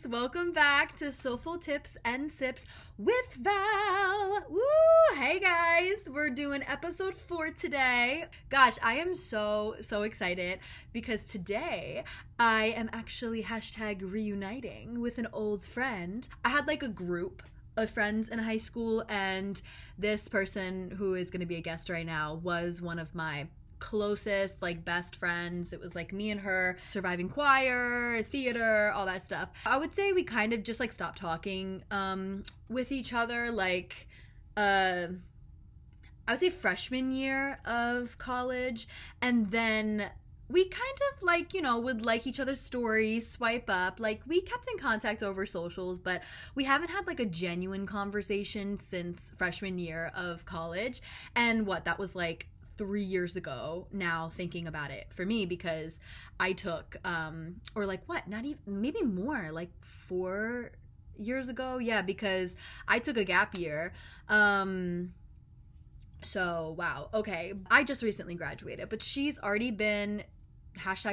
Welcome back to Soulful Tips and Sips with Val. Woo! Hey guys, we're doing episode 4 today. Gosh, I am so excited because today I am actually #reuniting with an old friend. I had like a group of friends in high school, and this person who is going to be a guest right now was one of my closest, like, best friends. It was like me and her, surviving choir, theater, all that stuff. I would say we kind of just like stopped talking with each other, like I would say freshman year of college, and then we kind of like, you know, would like each other's stories, swipe up. Like, we kept in contact over socials, but we haven't had like a genuine conversation since freshman year of college. And that was like 3 years ago now, thinking about it for me, because I took or like what, not even, maybe more, like 4 years ago, yeah, because I took a gap year. So wow, okay, I just recently graduated, but she's already been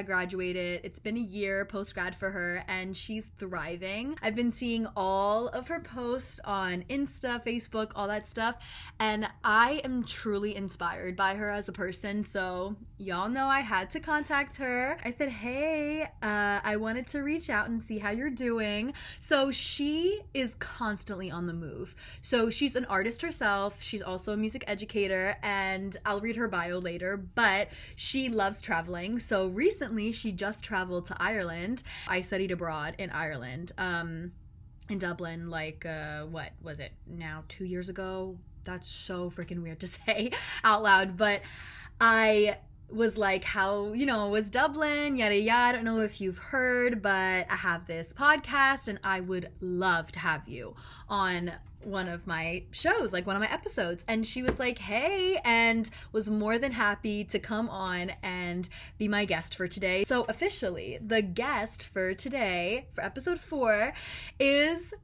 #graduated. It's been a year post-grad for her, and she's thriving. I've been seeing all of her posts on Insta, Facebook, all that stuff, and I am truly inspired by her as a person. So y'all know I had to contact her. I said, hey, I wanted to reach out and see how you're doing. So she is constantly on the move. So she's an artist herself. She's also a music educator, and I'll read her bio later, but she loves traveling. So recently, she just traveled to Ireland. I studied abroad in Ireland, in Dublin, like, what was it now, 2 years ago? That's so freaking weird to say out loud, but I was like, how, you know, was Dublin, yada yada. I don't know if you've heard, but I have this podcast, and I would love to have you on one of my shows, like one of my episodes. And she was like, hey, and was more than happy to come on and be my guest for today. So officially, the guest for today, for episode 4, is,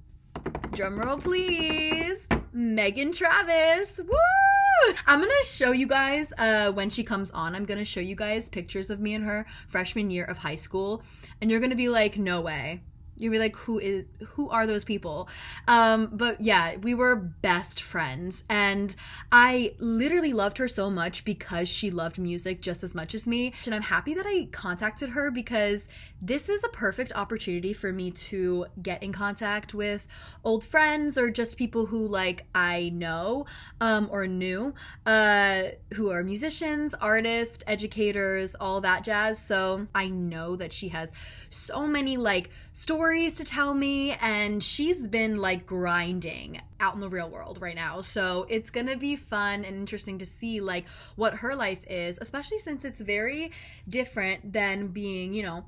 drumroll please, Meaghan Travis. Woo! I'm gonna show you guys, when she comes on, I'm gonna show you guys pictures of me and her freshman year of high school, and you're gonna be like, no way. You'll be like, who are those people? But yeah, we were best friends, and I literally loved her so much because she loved music just as much as me. And I'm happy that I contacted her, because this is a perfect opportunity for me to get in contact with old friends, or just people who like I know or knew, who are musicians, artists, educators, all that jazz. So I know that she has so many like stories to tell me, and she's been like grinding out in the real world right now. So it's gonna be fun and interesting to see like what her life is, especially since it's very different than being, you know,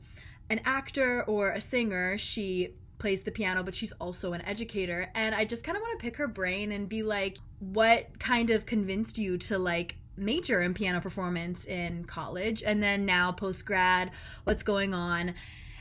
an actor or a singer. She plays the piano, but she's also an educator, and I just kind of want to pick her brain and be like, what kind of convinced you to like major in piano performance in college, and then now post-grad, what's going on,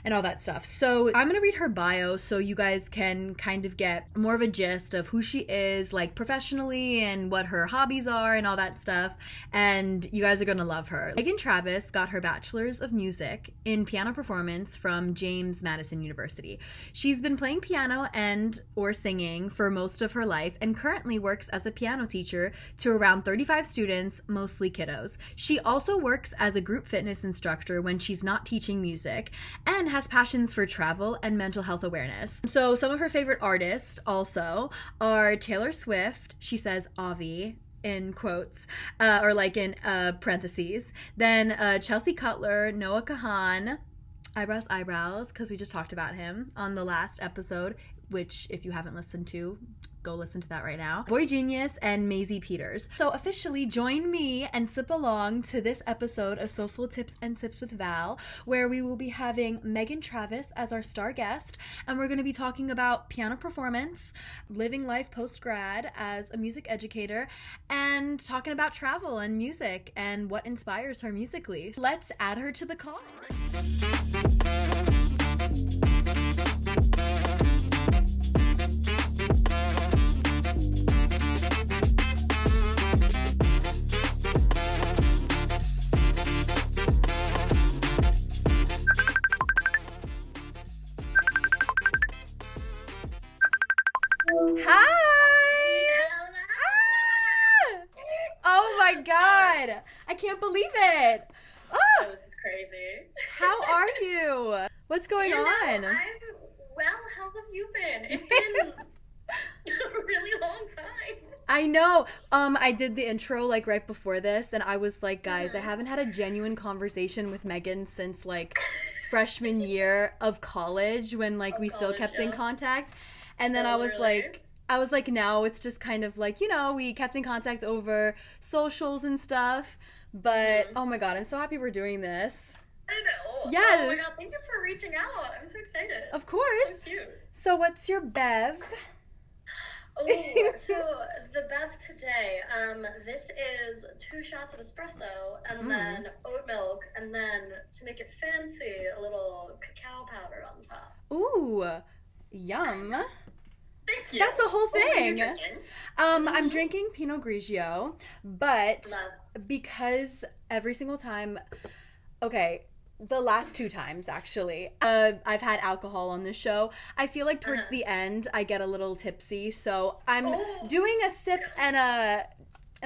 and all that stuff. So I'm gonna read her bio so you guys can kind of get more of a gist of who she is, like professionally, and what her hobbies are and all that stuff, and you guys are gonna love her. Meaghan Travis got her bachelors of music in piano performance from James Madison University. She's been playing piano and or singing for most of her life, and currently works as a piano teacher to around 35 students, mostly kiddos. She also works as a group fitness instructor when she's not teaching music, and has passions for travel and mental health awareness. So some of her favorite artists also are Taylor Swift, she says Avi in quotes, or like in parentheses, then Chelsea Cutler, Noah Kahan, eyebrows, because we just talked about him on the last episode, which if you haven't listened to, go listen to that right now. Boy Genius, and Maisie Peters. So officially join me and sip along to this episode of Soulful Tips and Sips with Val, where we will be having Meaghan Travis as our star guest, and we're going to be talking about piano performance, living life post-grad as a music educator, and talking about travel and music and what inspires her musically. Let's add her to the call. God. I can't believe it. Oh, this is crazy. How are you? What's going on? I'm well. How have you been? It's been a really long time. I know. I did the intro like right before this, and I was like, guys, I haven't had a genuine conversation with Meaghan since like freshman year of college when like we still kept in contact. And then I was like, now it's just kind of like, we kept in contact over socials and stuff. But oh my God, I'm so happy we're doing this. I know. Yeah. Oh my God, thank you for reaching out. I'm so excited. Of course. So cute. So what's your bev? Oh, so the bev today, this is 2 shots of espresso and then oat milk, and then to make it fancy, a little cacao powder on top. Ooh, yum. Thank you. That's a whole thing. What are you drinking? I'm drinking Pinot Grigio, but Love. because every single time, the last 2 times actually, I've had alcohol on this show. I feel like towards the end I get a little tipsy, so I'm doing a sip and a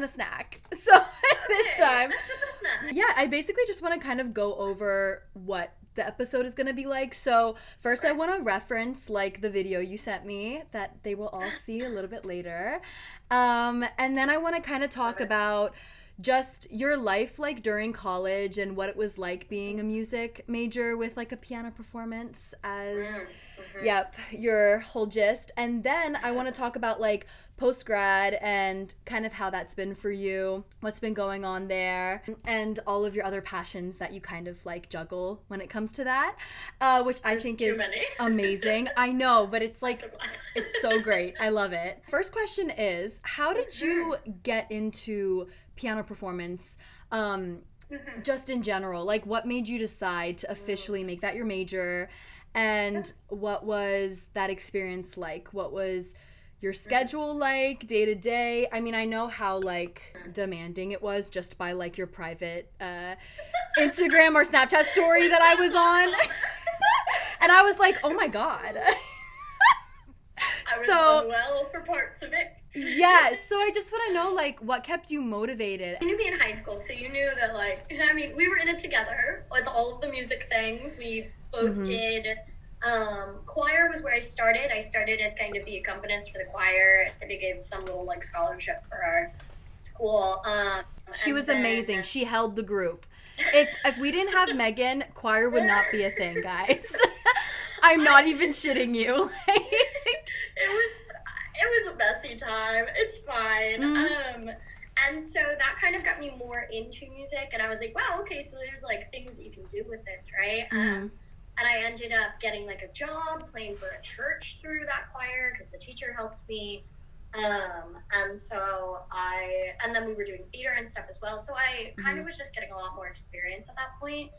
snack. So this time, a sip and a snack. yeah, I basically just want to kind of go over what the episode is going to be like. So first I want to reference like the video you sent me that they will all see a little bit later. And then I want to kind of talk about just your life like during college and what it was like being a music major with like a piano performance as your whole gist. And then I want to talk about like post-grad and kind of how that's been for you, what's been going on there, and all of your other passions that you kind of like juggle when it comes to that, which I think is amazing. I know, but it's like, it's so great. I love it. First question is, how did you get into piano performance, just in general? Like, what made you decide to officially make that your major, and what was that experience like? What was your schedule like day to day? I mean, I know how like demanding it was just by like your private Instagram or Snapchat story that I was on. And I was like, oh my God. I was unwell for parts of it. Yeah, so I just want to know, like, what kept you motivated? You knew me in high school, so you knew that, like, I mean, we were in it together with all of the music things. We both did. Choir was where I started. I started as kind of the accompanist for the choir. They gave some little, like, scholarship for our school. She was amazing. She held the group. If we didn't have Meaghan, choir would not be a thing, guys. I'm not even shitting you. It was a messy time. It's fine. And so that kind of got me more into music, and I was like, wow, okay, so there's like things that you can do with this, right? And I ended up getting like a job playing for a church through that choir because the teacher helped me. And then we were doing theater and stuff as well. So I kind of was just getting a lot more experience at that point.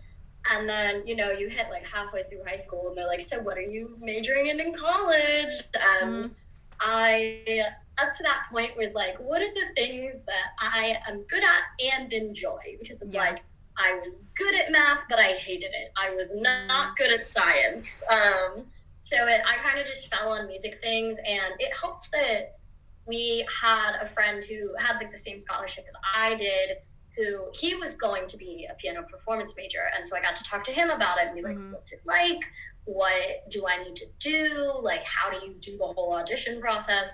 And then, you hit like halfway through high school and they're like, so what are you majoring in college? And I, up to that point, was like, what are the things that I am good at and enjoy? Because it's like, I was good at math, but I hated it. I was not good at science. I kind of just fell on music things, and it helped that we had a friend who had like the same scholarship as I did, who he was going to be a piano performance major. And so I got to talk to him about it and be like, what's it like? What do I need to do? Like, how do you do the whole audition process?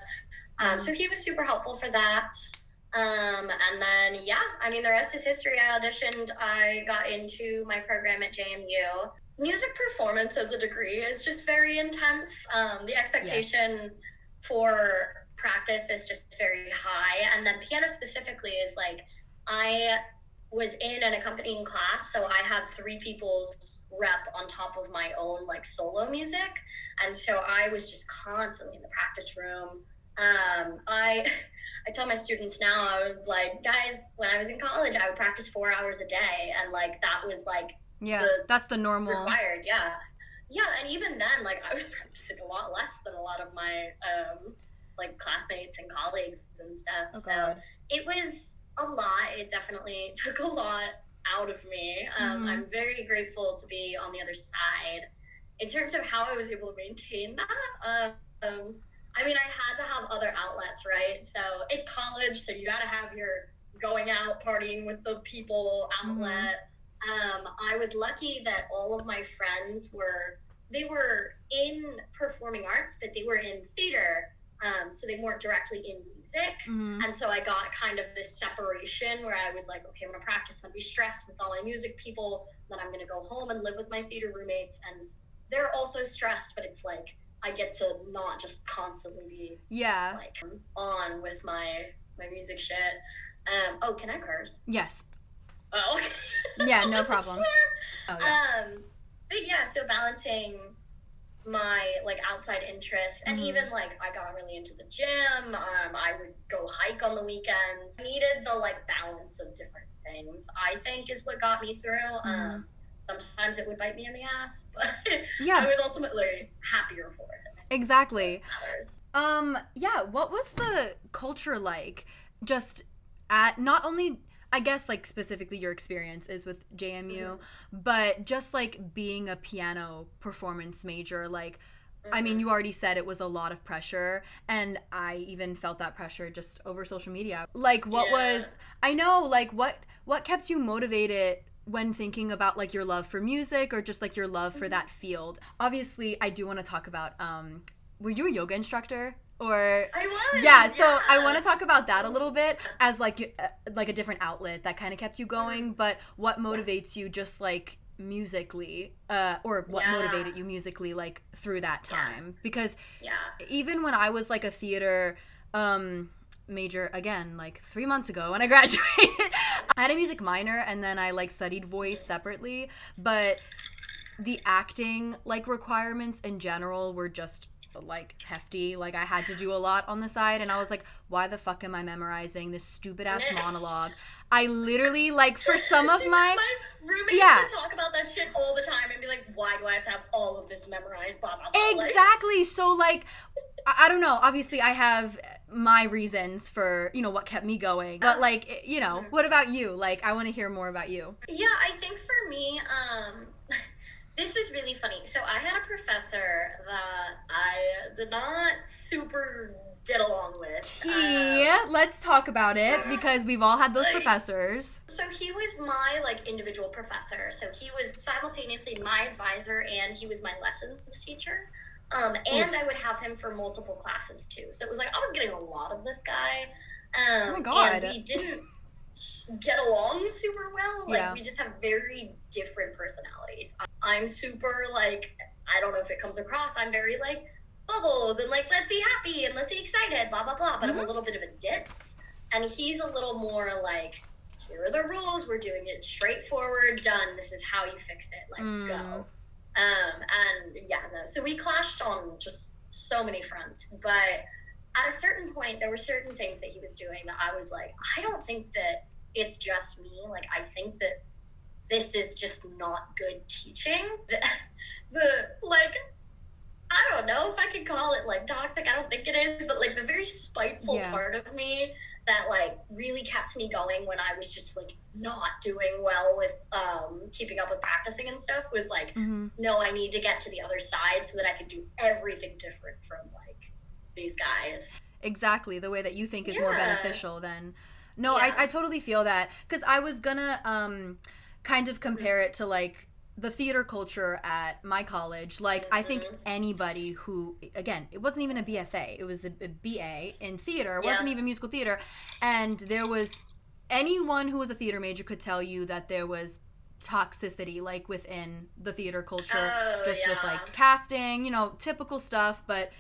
So he was super helpful for that. And then, the rest is history. I auditioned, I got into my program at JMU. Music performance as a degree is just very intense. The expectation for practice is just very high. And then piano specifically is like, I was in an accompanying class, so I had 3 people's rep on top of my own like solo music, and so I was just constantly in the practice room. I tell my students now, I was like, guys, when I was in college, I would practice 4 hours a day, and like that was like that's the normal required. And even then, like I was practicing a lot less than a lot of my like classmates and colleagues and stuff. It was a lot. It definitely took a lot out of me. I'm very grateful to be on the other side. In terms of how I was able to maintain that, I had to have other outlets, right? So it's college, so you got to have your going out, partying with the people outlet. I was lucky that all of my friends they were in performing arts, but they were in theater. So they weren't directly in music. And so I got kind of this separation where I was like, okay, I'm going to practice. I'm going to be stressed with all my music people. Then I'm going to go home and live with my theater roommates. And they're also stressed, but it's like, I get to not just constantly be like on with my music shit. Oh, can I curse? Yes. Oh, okay. Yeah, no problem. Sure. Oh, yeah. But yeah, so balancing my like outside interests, and even like I got really into the gym. I would go hike on the weekends. I needed the like balance of different things, I think, is what got me through. Sometimes it would bite me in the ass, but I was ultimately happier for it. Exactly. Yeah, what was the culture like just at not only, I guess, like specifically your experience is with JMU, but just like being a piano performance major, like, I mean, you already said it was a lot of pressure, and I even felt that pressure just over social media. Like, what was, I know, like, what kept you motivated when thinking about like your love for music or just like your love for that field? Obviously, I do want to talk about, were you a yoga instructor? Or I was. Yeah, so I want to talk about that a little bit as like a different outlet that kind of kept you going, but what motivates you just like musically, or what motivated you musically like through that time? Because even when I was like a theater major, again, like 3 months ago when I graduated, I had a music minor and then I like studied voice separately, but the acting like requirements in general were just like hefty. Like I had to do a lot on the side, and I was like, why the fuck am I memorizing this stupid ass monologue? I literally, like, for some of my roommates would talk about that shit all the time and be like, why do I have to have all of this memorized, blah blah blah. Exactly. So like I don't know, obviously I have my reasons for, you know, what kept me going, but like, you know, what about you? Like, I want to hear more about you. Yeah, I think for me, this is really funny. So I had a professor that I did not super get along with. Let's talk about it, because we've all had those professors. So he was my like individual professor. So he was simultaneously my advisor and he was my lessons teacher. And I would have him for multiple classes too. So it was like I was getting a lot of this guy. Oh my God. And we didn't get along super well. Like we just have very different personalities. I'm super like, I don't know if it comes across, I'm very like bubbles and like let's be happy and let's be excited, blah blah blah, but I'm a little bit of a ditz, and he's a little more like, here are the rules, we're doing it straightforward, done, this is how you fix it, like go. And so we clashed on just so many fronts, but at a certain point, there were certain things that he was doing that I was like, I don't think that it's just me. Like, I think that this is just not good teaching. Like, I don't know if I could call it, like, toxic. I don't think it is. But, like, the very spiteful part of me that, like, really kept me going when I was just, like, not doing well with keeping up with practicing and stuff was, like, no, I need to get to the other side so that I can do everything different from, like, these guys. Exactly, the way that you think is more beneficial than I totally feel that, because I was gonna kind of compare it to like the theater culture at my college. Like I think anybody who, again, it wasn't even a BFA, it was a BA in theater, it wasn't even musical theater, and there was anyone who was a theater major could tell you that there was toxicity like within the theater culture, with like casting, you know, typical stuff, but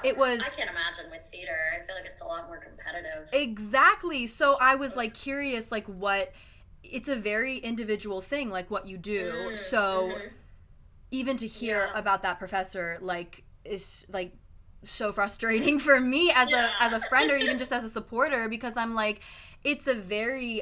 it was, I can't imagine with theater. I feel like it's a lot more competitive. Exactly. So I was like curious, like it's a very individual thing, like what you do. So even to hear about that professor, like, is like so frustrating for me as a friend, or even just as a supporter, because I'm like, it's a very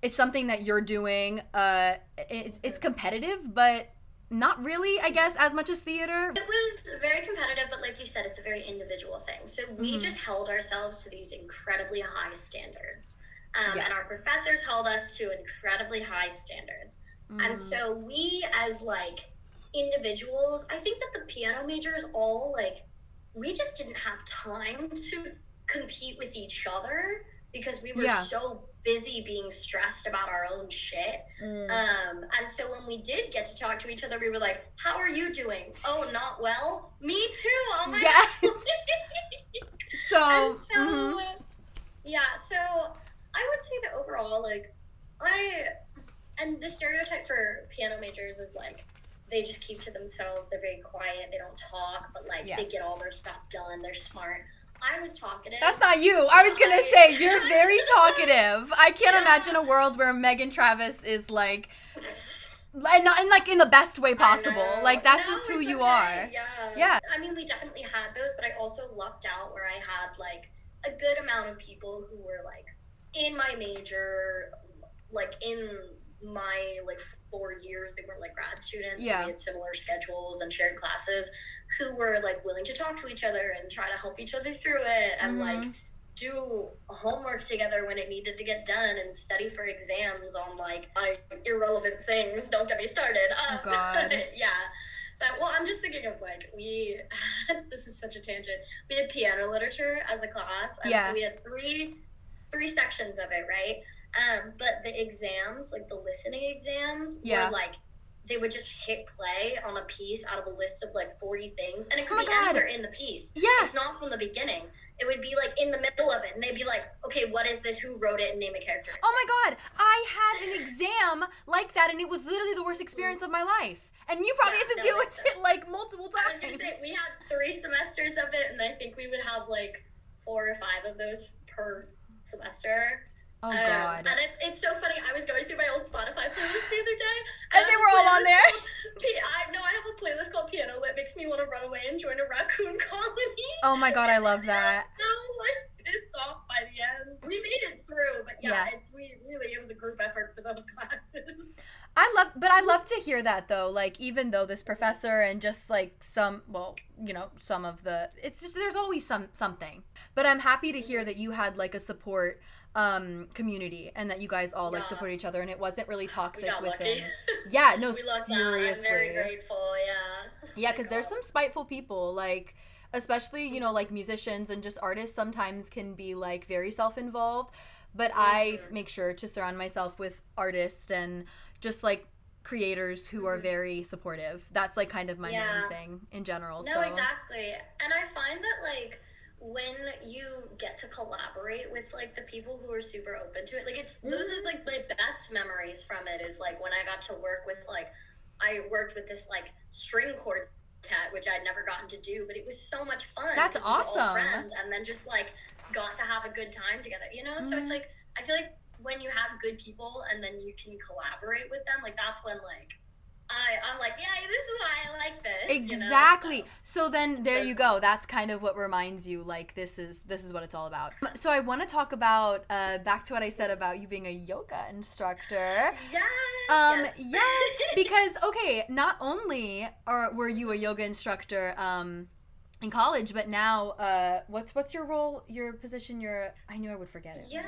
it's something that you're doing. It's competitive, but not really, I guess, as much as theater. It was very competitive, but like you said, it's a very individual thing. So we just held ourselves to these incredibly high standards. And our professors held us to incredibly high standards. And so we, as like individuals, I think that the piano majors all like, we just didn't have time to compete with each other because we were so busy being stressed about our own shit. And so when we did get to talk to each other, we were like, how are you doing? Oh, not well? Me too. Oh my God. So, yeah, so I would say that overall, like, and the stereotype for piano majors is like, they just keep to themselves, they're very quiet, they don't talk, but like, they get all their stuff done, they're smart. I was talkitive. That's not you. I was going to say, you're very talkative. I can't imagine a world where Meaghan Travis is like, and not in like in the best way possible. Like, that's just who you are. Yeah. I mean, we definitely had those, but I also lucked out where I had like a good amount of people who were like in my major, like in my like 4 years, they were like grad students. So we had similar schedules and shared classes, who were like willing to talk to each other and try to help each other through it, and like do homework together when it needed to get done, and study for exams on like irrelevant things. Don't get me started. Oh God. Yeah. So, well, I'm just thinking of like, this is such a tangent. We had piano literature as a class, and so we had three sections of it, right? But the exams, like the listening exams, were like, they would just hit play on a piece out of a list of like 40 things, and it could be anywhere in the piece. Yeah. It's not from the beginning. It would be like in the middle of it, and they'd be like, okay, what is this? Who wrote it? And name a characteristic. Oh my God. I had an exam like that, and it was literally the worst experience of my life. And you probably had to deal with it like multiple times. I was going to say, we had 3 semesters of it, and I think we would have like 4 or 5 of those per semester. Oh God. And it's so funny. I was going through my old Spotify playlist the other day, and they were all on there. I have a playlist called Piano Lit. Makes me want to run away and join a raccoon colony. Oh my God, I love that. I'm like pissed off by the end. We made it through, but it was a group effort for those classes. I love to hear that though. Like, even though this professor and just like some of the, it's just, there's always something. But I'm happy to hear that you had like a support community, and that you guys all like support each other, and it wasn't really toxic within. Yeah, no, seriously. I'm very grateful. Yeah, because there's some spiteful people, like, especially like musicians and just artists sometimes can be like very self-involved, but I make sure to surround myself with artists and just like creators who are very supportive. That's like kind of my main thing in general. No, exactly. And I find that like when you get to collaborate with like the people who are super open to it, like those are like my best memories from it, is like when I got to work with I worked with this like string quartet, which I'd never gotten to do, but it was so much fun. That's awesome. We were all friends, and then just like got to have a good time together, So it's like, I feel like when you have good people and then you can collaborate with them, like that's when like I'm like, yeah, this is why I like this. Exactly. So then there you go. That's kind of what reminds you, like, this is what it's all about. So I want to talk about back to what I said about you being a yoga instructor. Yes. Yes. Because not only were you a yoga instructor in college, but now what's your role, your position? I knew I would forget it. Yeah.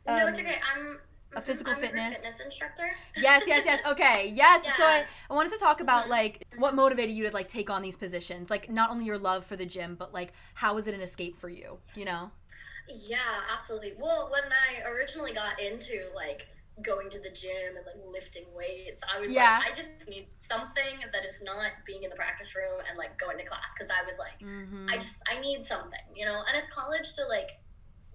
No, it's okay. I'm a physical fitness instructor. Yes. Okay. Yes. Yeah. So I wanted to talk about like what motivated you to like take on these positions, like not only your love for the gym, but like how was it an escape for you? Yeah, absolutely. Well, when I originally got into like going to the gym and like lifting weights, I was like, I just need something that is not being in the practice room and like going to class, because I was like, I need something, and it's college, so like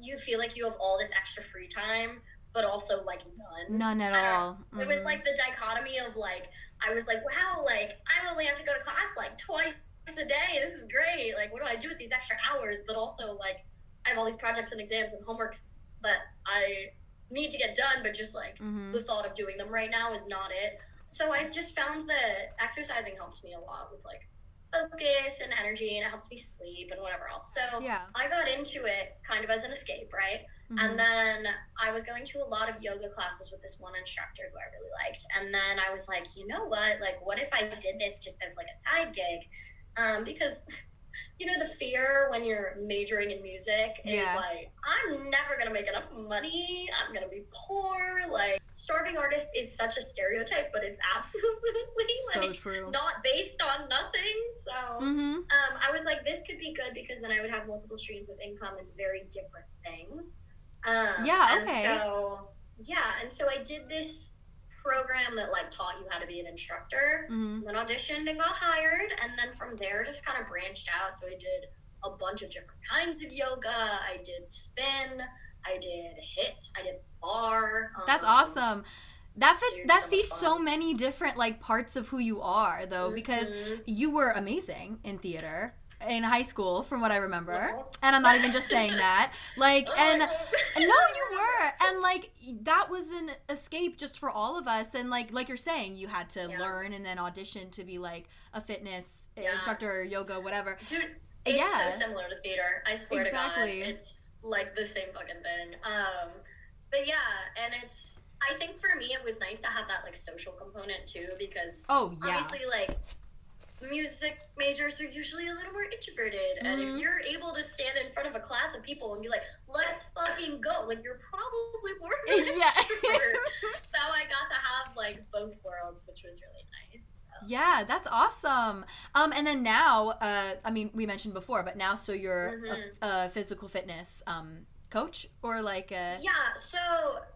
you feel like you have all this extra free time, but also like none at all. It was like the dichotomy of like, I was like, wow, like I only have to go to class like twice a day. This is great. Like, what do I do with these extra hours? But also like, I have all these projects and exams and homeworks that I need to get done, but just like the thought of doing them right now is not it. So I've just found that exercising helped me a lot with like focus and energy, and it helped me sleep and whatever else. So I got into it kind of as an escape, right? And then I was going to a lot of yoga classes with this one instructor who I really liked. And then I was like, you know what? Like, what if I did this just as like a side gig? Because the fear when you're majoring in music is like, I'm never going to make enough money. I'm going to be poor. Like, starving artist is such a stereotype, but it's absolutely like true. Not based on nothing. So I was like, this could be good, because then I would have multiple streams of income and very different things. Yeah, and okay. so I did this program that like taught you how to be an instructor, Mm-hmm. then auditioned and got hired, and then from there just kind of branched out. So I did a bunch of different kinds of yoga. I did spin, I did hit, I did bar. That's awesome. Dude, That so much feeds so fun. many different like parts of who you are though, because Mm-hmm. you were amazing in theater in high school from what I remember. Oh. And I'm not even just saying that. Like, Oh, and I no, you don't were. remember. And like that was an escape just for all of us. And like you're saying, you had to Yeah. learn and then audition to be like a fitness Yeah. instructor, yoga, whatever. Dude, it's so Yeah. similar to theater. I swear Exactly. to God, it's like the same fucking thing. But yeah, and I think for me it was nice to have that like social component too, because Oh, yeah. obviously like music majors are usually a little more introverted, and if you're able to stand in front of a class of people and be like, let's fucking go, like you're probably more of an Yeah. extrovert. So I got to have like both worlds, which was really nice. So. Yeah, that's awesome. And then now, I mean, we mentioned before, but now, so you're a physical fitness coach, or like a... Yeah, so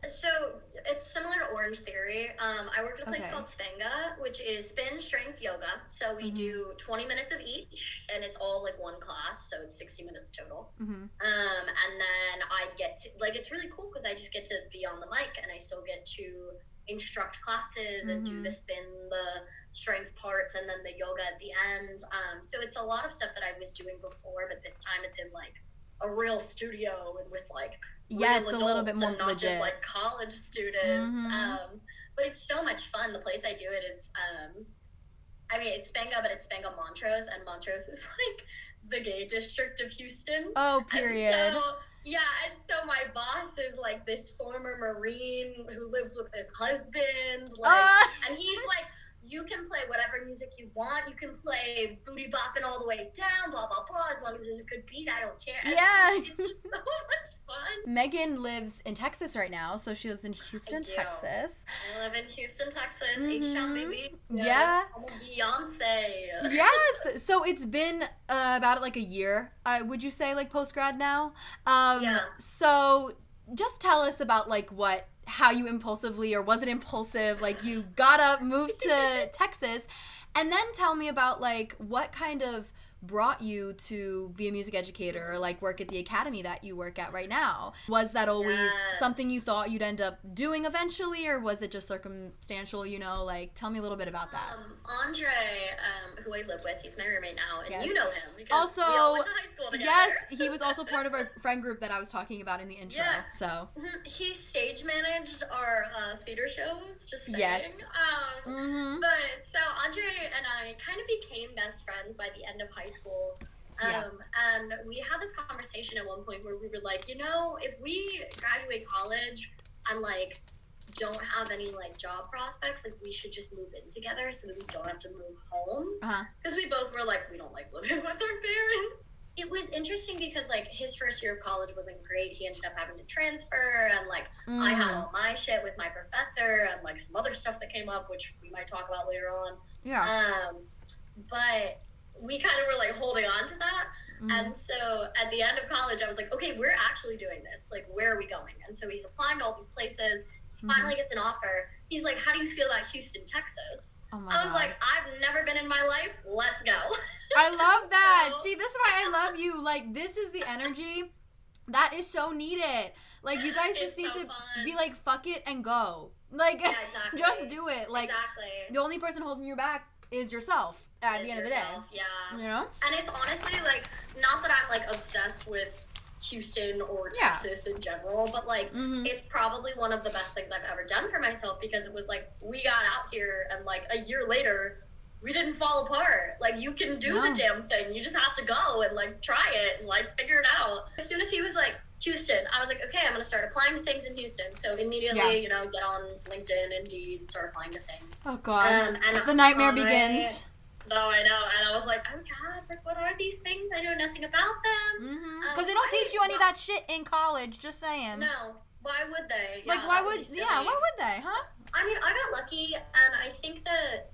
it's similar to Orange Theory. I work at a place called Svenga, which is spin strength yoga. So we do 20 minutes of each, and it's all like one class, so it's 60 minutes total. And then I get to, like, it's really cool because I just get to be on the mic, and I still get to instruct classes and do the spin, the strength parts, and then the yoga at the end. So it's a lot of stuff that I was doing before, but this time it's in like a real studio and with like real it's a little bit more and not legit. just like college students. But it's so much fun. The place I do it is I mean it's Spenga, but it's Spenga Montrose, and Montrose is like the gay district of Houston. Oh, period. And so my boss is like this former Marine who lives with his husband, like, and he's like, you can play whatever music you want. You can play booty bopping all the way down, blah, blah, blah. As long as there's a good beat, I don't care. It's just so much fun. Meaghan lives in Texas right now, so she lives in Houston, Texas. I live in Houston, Texas. H-Town, baby. Yeah. I'm a Beyonce. Yes. So it's been about like a year, would you say, like post-grad now? Yeah. So just tell us about like how you impulsively, or was it impulsive, like you got up, moved to Texas, and then tell me about like what kind of brought you to be a music educator or like work at the academy that you work at right now. Was that always something you thought you'd end up doing eventually, or was it just circumstantial, like tell me a little bit about that. Andre, who I live with, he's my roommate now, and you know him because also, we all went to high school together. Yes, he was also part of our friend group that I was talking about in the intro. Yeah. So he stage managed our theater shows, just saying. Yes. But so Andre and I kind of became best friends by the end of high school. And we had this conversation at one point where we were like, if we graduate college and like don't have any like job prospects, like we should just move in together so that we don't have to move home. Because we both were like, we don't like living with our parents. It was interesting because like his first year of college wasn't great. He ended up having to transfer, and like I had all my shit with my professor and like some other stuff that came up, which we might talk about later on. But we kind of were like holding on to that. And so at the end of college, I was like, okay, we're actually doing this. Like, where are we going? And so he's applying to all these places. He finally gets an offer. He's like, how do you feel about Houston, Texas? I was like, I've never been in my life. Let's go. I love that. See, this is why I love you. Like, this is the energy that is so needed. Like, you guys just need to be like, fuck it and go. Like, just do it. Like, the only person holding you back is yourself at the end of the day. Yeah. And it's honestly like, not that I'm like obsessed with Houston or Texas in general, but like it's probably one of the best things I've ever done for myself, because it was like we got out here and like a year later we didn't fall apart. Like, you can do the damn thing. You just have to go and like try it and like figure it out. As soon as he was like, Houston, I was like, okay, I'm gonna start applying to things in Houston. So immediately, get on LinkedIn, Indeed, start applying to things. Oh God, and the nightmare begins. No, I know, and I was like, oh God, like, what are these things? I know nothing about them. Because they don't teach you any of that shit in college. Just saying. No, why would they? Like, why would they, huh? I mean, I got lucky, and I think that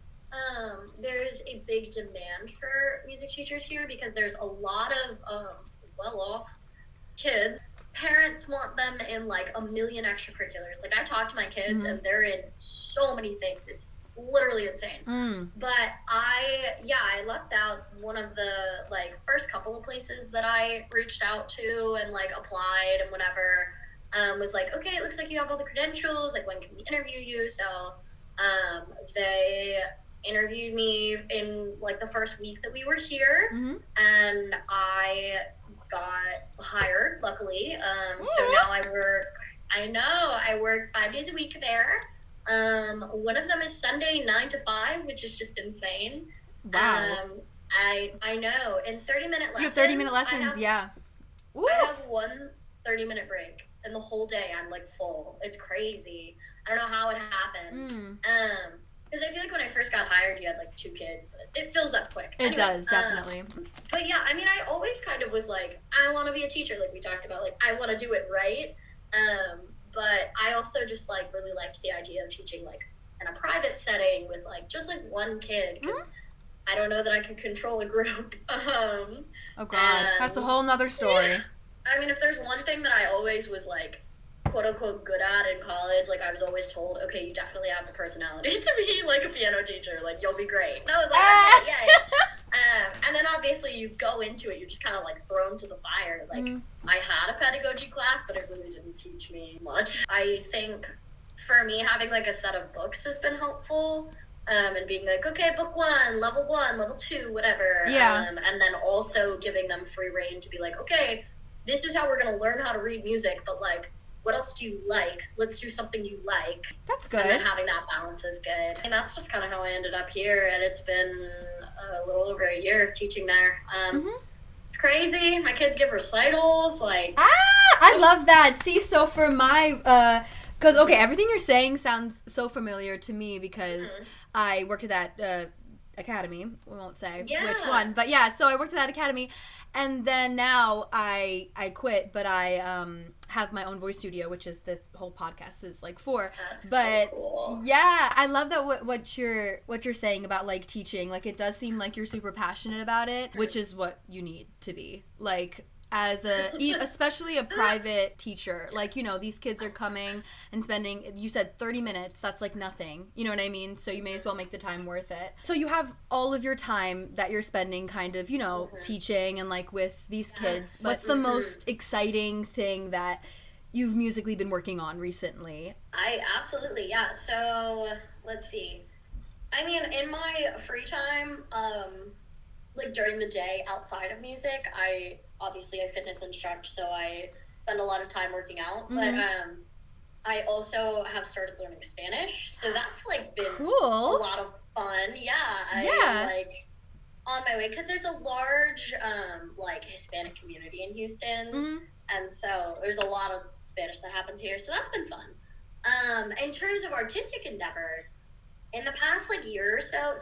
there's a big demand for music teachers here because there's a lot of well-off kids parents want them in like a million extracurriculars. Like I talk to my kids and they're in so many things. It's literally insane. But I lucked out. One of the like first couple of places that I reached out to and like applied and whatever was like, okay, it looks like you have all the credentials. Like, when can we interview you? So they interviewed me in like the first week that we were here, and I got hired, luckily. So now I work 5 days a week there. One of them is Sunday 9 to 5, which is just insane. Wow. I know. And 30-minute lessons. Do you have 30-minute lessons? Yeah. Oof. I have one 30-minute break, and the whole day I'm like full. It's crazy. I don't know how it happened. Because I feel like when I first got hired, you had like 2 kids, but it fills up quick. It does, definitely. But yeah, I mean, I always kind of was like, I want to be a teacher. Like we talked about, like I want to do it right. But I also just like really liked the idea of teaching like in a private setting with like just like one kid, because I don't know that I could control a group. Oh God, that's a whole nother story. I mean, if there's one thing that I always was like quote unquote good at in college, like I was always told, okay, you definitely have the personality to be like a piano teacher, like you'll be great. And I was like, okay, yeah. And then obviously you go into it, you're just kind of like thrown to the fire. Like I had a pedagogy class, but it really didn't teach me much. I think for me, having like a set of books has been helpful. And being like, okay, book 1, level 2, whatever. Yeah. And then also giving them free reign to be like, okay, this is how we're going to learn how to read music, but like, what else do you like? Let's do something you like. That's good. And then having that balance is good. And that's just kind of how I ended up here. And it's been a little over a year teaching there. Crazy. My kids give recitals. Like, I love that. See, so for my, because, okay, everything you're saying sounds so familiar to me because I worked at that academy. We won't say which one. But yeah, so I worked at that academy. And then now I quit, but I have my own voice studio, which is this whole podcast is like for. That's but so cool. Yeah, I love that what you're saying about like teaching. Like it does seem like you're super passionate about it, which is what you need to be. Like as especially a private teacher, like, you know, these kids are coming and spending, you said 30 minutes, that's like nothing, you know what I mean? So you may as well make the time worth it. So you have all of your time that you're spending kind of, you know, teaching and like with these kids. What's the most exciting thing that you've musically been working on recently? Absolutely, yeah. So let's see. I mean, in my free time, like during the day outside of music, I fitness instruct, so I spend a lot of time working out. But I also have started learning Spanish, so that's like been a lot of fun. Yeah, I'm like on my way because there's a large like Hispanic community in Houston, and so there's a lot of Spanish that happens here. So that's been fun. In terms of artistic endeavors, in the past like year or so.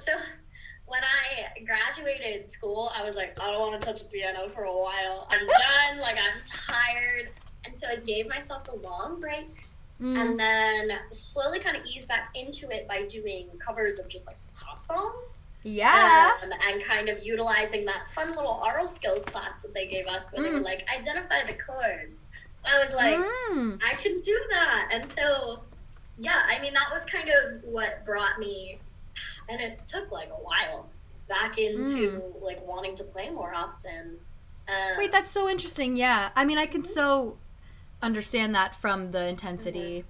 When I graduated school, I was like, I don't want to touch the piano for a while. I'm done. Like, I'm tired. And so I gave myself a long break and then slowly kind of eased back into it by doing covers of just, like, pop songs. Yeah. And kind of utilizing that fun little oral skills class that they gave us where they were like, identify the chords. I was like, I can do that. And so, yeah, I mean, that was kind of what brought me, and it took like a while, back into like wanting to play more often. Wait, that's so interesting. Yeah, I mean, I can so understand that from the intensity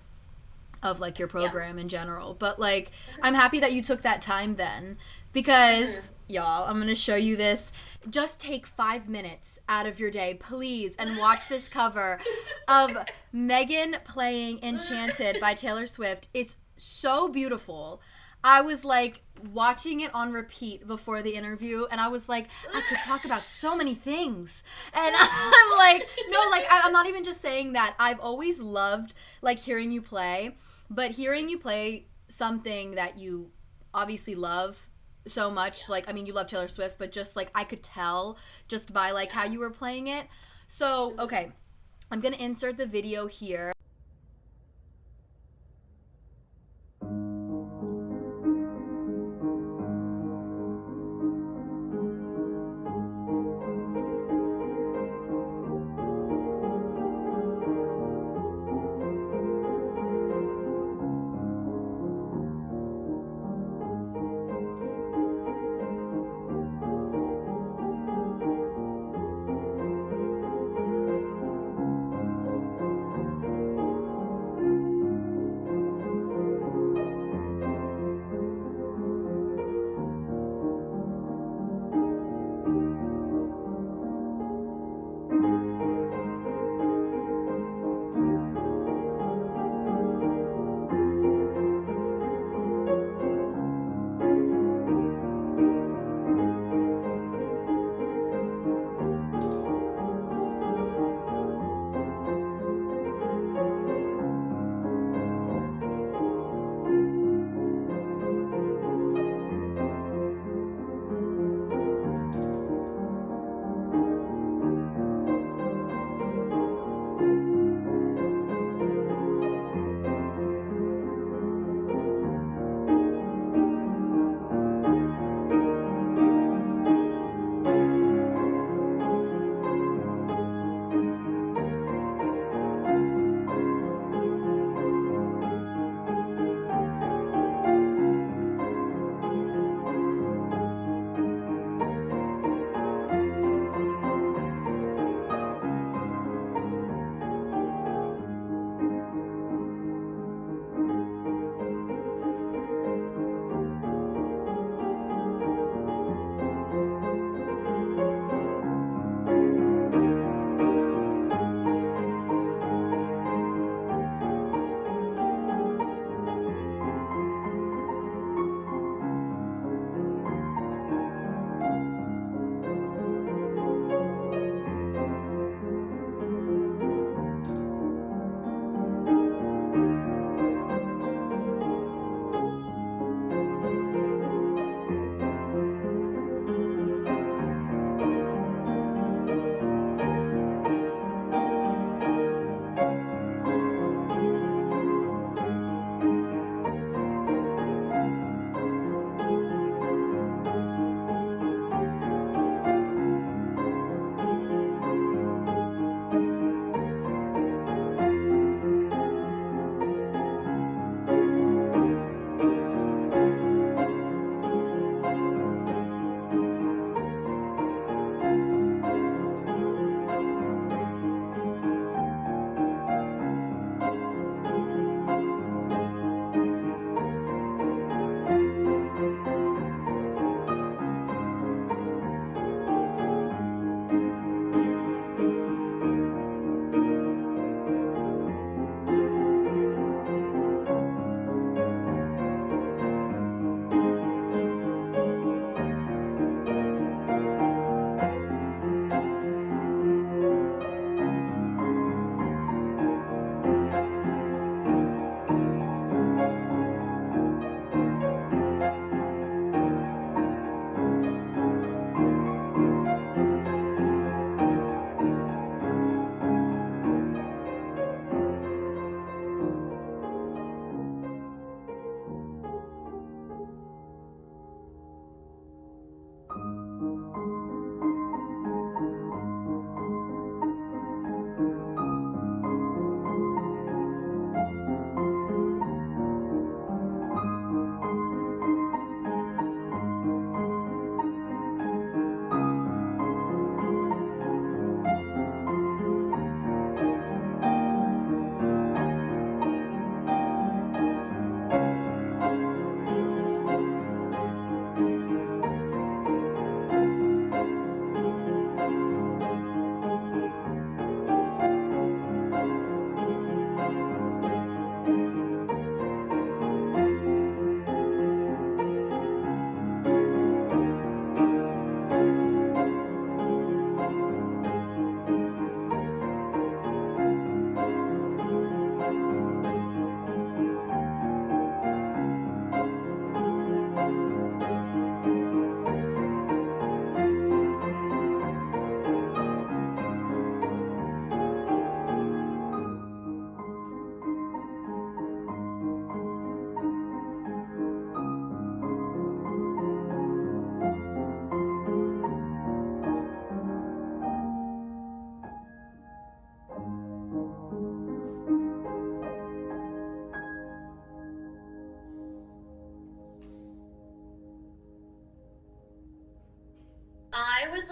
of like your program in general. But like, I'm happy that you took that time then, because y'all, I'm gonna show you this. Just take 5 minutes out of your day, please, and watch this cover of Meaghan playing Enchanted by Taylor Swift. It's so beautiful. I was like watching it on repeat before the interview, and I was like, I could talk about so many things. And I'm like, no, like, I'm not even just saying that. I've always loved like hearing you play, but hearing you play something that you obviously love so much, like, I mean, you love Taylor Swift, but just like I could tell just by like how you were playing it. So, okay, I'm gonna insert the video here.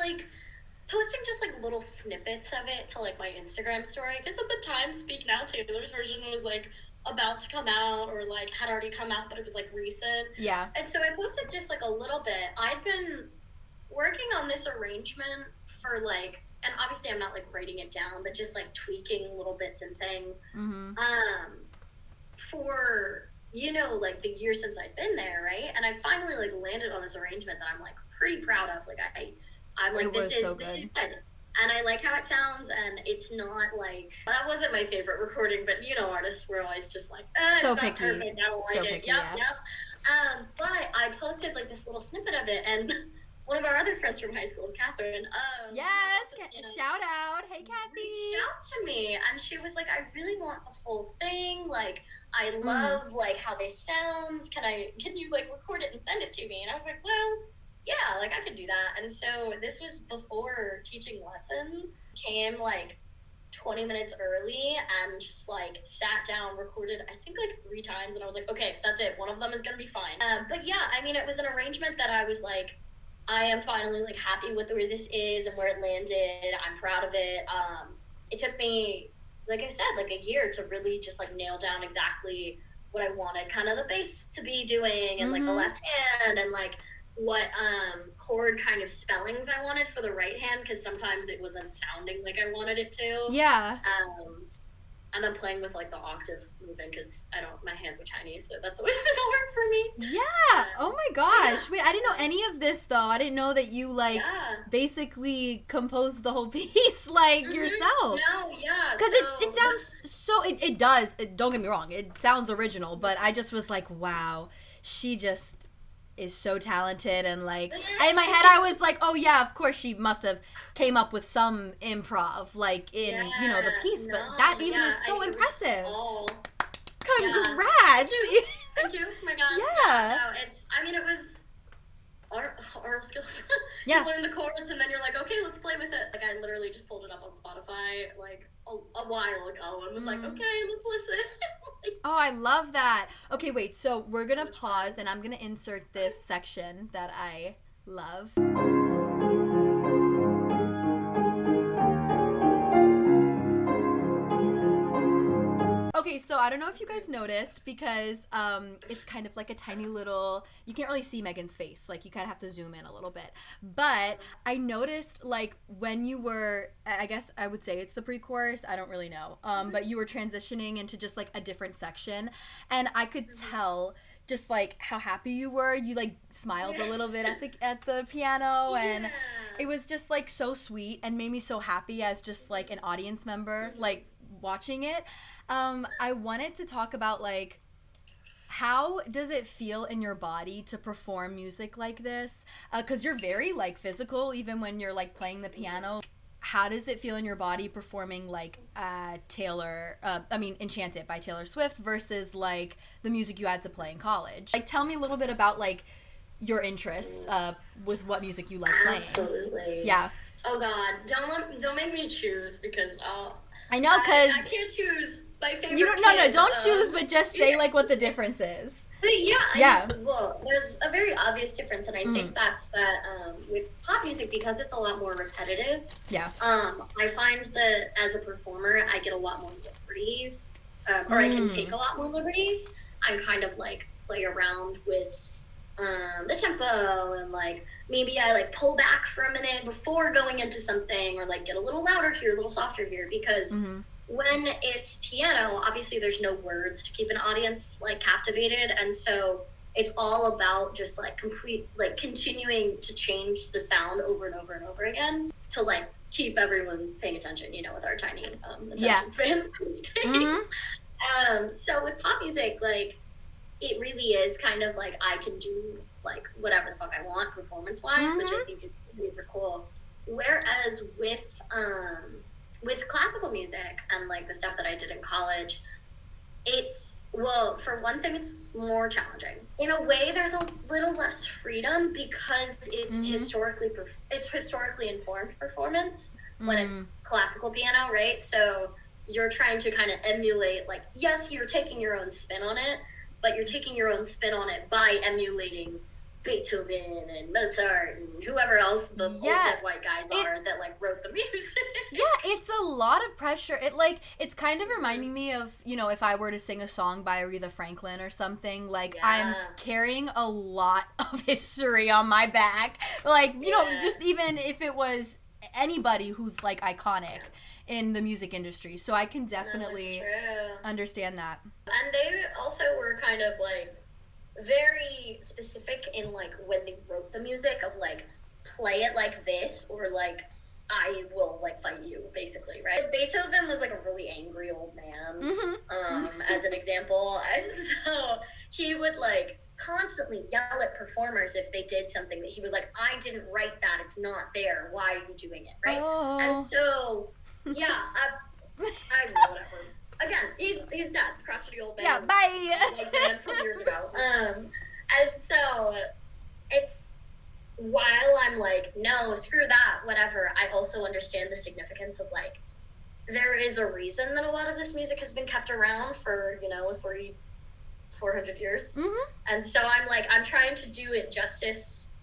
like posting just like little snippets of it to like my Instagram story, because at the time Speak Now Taylor's version was like about to come out, or like had already come out, but it was like recent. Yeah. And so I posted just like a little bit. I'd been working on this arrangement for like, and obviously I'm not like writing it down, but just like tweaking little bits and things. For, you know, like the year since I'd been there, right? And I finally like landed on this arrangement that I'm like pretty proud of. Like I'm like, this is good. And I like how it sounds, and it's not like, that wasn't my favorite recording, but you know, artists were always just like, so it's picky. Not perfect, I don't like so it. Picky, yep. But I posted like this little snippet of it, and one of our other friends from high school, Catherine, yes, shout out, hey Kathy, reached out to me, and she was like, I really want the full thing, like, I love like how this sounds, can you like record it and send it to me? And I was like, well, yeah, like I could do that. And so this was before teaching lessons, came like 20 minutes early and just like sat down, recorded I think like 3 times, and I was like, okay, that's it, one of them is gonna be fine. But yeah, I mean, it was an arrangement that I was like, I am finally like happy with where this is and where it landed. I'm proud of it. It took me, like I said, like a year to really just like nail down exactly what I wanted kind of the bass to be doing, and like the left hand, and like what chord kind of spellings I wanted for the right hand, because sometimes it wasn't sounding like I wanted it to. Yeah. And then playing with like the octave movement, because my hands are tiny, so that's always been hard for me. Yeah. Oh my gosh. Wait, I didn't know any of this though. I didn't know that you like basically composed the whole piece like yourself. No, yeah. Because it sounds so. It does. Don't get me wrong. It sounds original, but I just was like, wow, she just is so talented, and like in my head I was like, oh yeah, of course she must have came up with some improv like in you know the piece, but that even is so impressive. Congrats. Thank you. Oh my god. Yeah. No, it was oral skills. Yeah. You learn the chords, and then you're like, okay, let's play with it. Like I literally just pulled it up on Spotify like a while ago and was like, okay, let's listen. Oh, I love that. Okay, wait, so we're gonna pause and I'm gonna insert this section that I love. Okay, so I don't know if you guys noticed, because it's kind of like a tiny little, you can't really see Meaghan's face, like you kind of have to zoom in a little bit, but I noticed like when you were, I guess I would say it's the pre-chorus, I don't really know, but you were transitioning into just like a different section, and I could tell just like how happy you were. You like smiled a little bit at the piano, and it was just like so sweet and made me so happy as just like an audience member, like watching it. I wanted to talk about like, how does it feel in your body to perform music like this? 'Cause you're very like physical even when you're like playing the piano. How does it feel in your body performing like Enchanted by Taylor Swift versus like the music you had to play in college? Like tell me a little bit about like your interests with what music you like playing. Absolutely. Yeah. Oh God, don't make me choose, because I know, because I can't choose my favorite. Don't choose, but just say like what the difference is. But well, there's a very obvious difference, and I think that's that with pop music, because it's a lot more repetitive. Yeah. I find that as a performer, I get a lot more liberties, or I can take a lot more liberties and kind of like play around with the tempo, and like maybe I like pull back for a minute before going into something, or like get a little louder here, a little softer here, because when it's piano, obviously there's no words to keep an audience like captivated, and so it's all about just like continuing to change the sound over and over and over again to like keep everyone paying attention, you know, with our tiny attention spans these days. So with pop music, like it really is kind of like I can do like whatever the fuck I want performance-wise, which I think is super cool. Whereas with classical music and like the stuff that I did in college, it's, well, for one thing, it's more challenging. In a way, there's a little less freedom because it's historically informed performance when it's classical piano, right? So you're trying to kind of emulate, like, yes, you're taking your own spin on it, but you're taking your own spin on it by emulating Beethoven and Mozart and whoever else the old dead white guys are that like wrote the music. Yeah, it's a lot of pressure. It's kind of reminding me of, you know, if I were to sing a song by Aretha Franklin or something, like I'm carrying a lot of history on my back. Like, you know, just even if it was anybody who's like iconic in the music industry. So I can definitely understand that. And they also were kind of like very specific in like when they wrote the music of like play it like this or like I will like fight you basically, right? Beethoven was like a really angry old man, as an example, and so he would like constantly yell at performers if they did something that he was like, I didn't write that, it's not there, why are you doing it, right? And so whatever. Again, he's dead. Crotchety old man. Yeah, bye. White man from years ago. And so it's while I'm like, no, screw that, whatever. I also understand the significance of like, there is a reason that a lot of this music has been kept around for 400 years. And so I'm like, I'm trying to do it justice,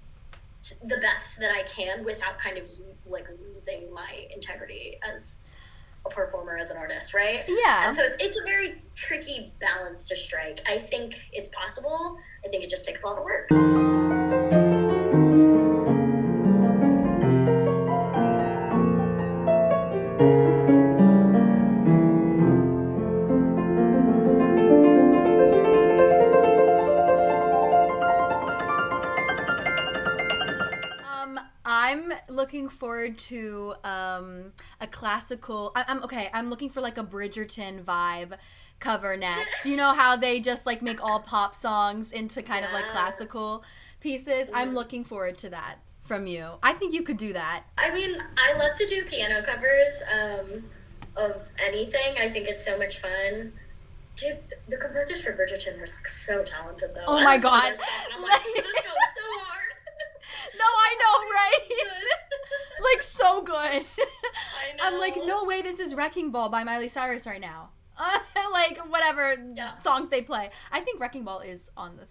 the best that I can, without kind of like losing my integrity as a performer, as an artist, right? Yeah. And so it's a very tricky balance to strike. I think it's possible. I think it just takes a lot of work. I'm looking forward to a classical. I'm looking for like a Bridgerton vibe cover next. You know how they just like make all pop songs into kind of like classical pieces? I'm looking forward to that from you. I think you could do that. I mean, I love to do piano covers of anything. I think it's so much fun. Dude, the composers for Bridgerton are like so talented though. Oh my god. I'm like, this goes so hard. No, I know, right? Like, so good. I know. I'm like, no way, this is Wrecking Ball by Miley Cyrus right now. Like, whatever songs they play. I think Wrecking Ball is on the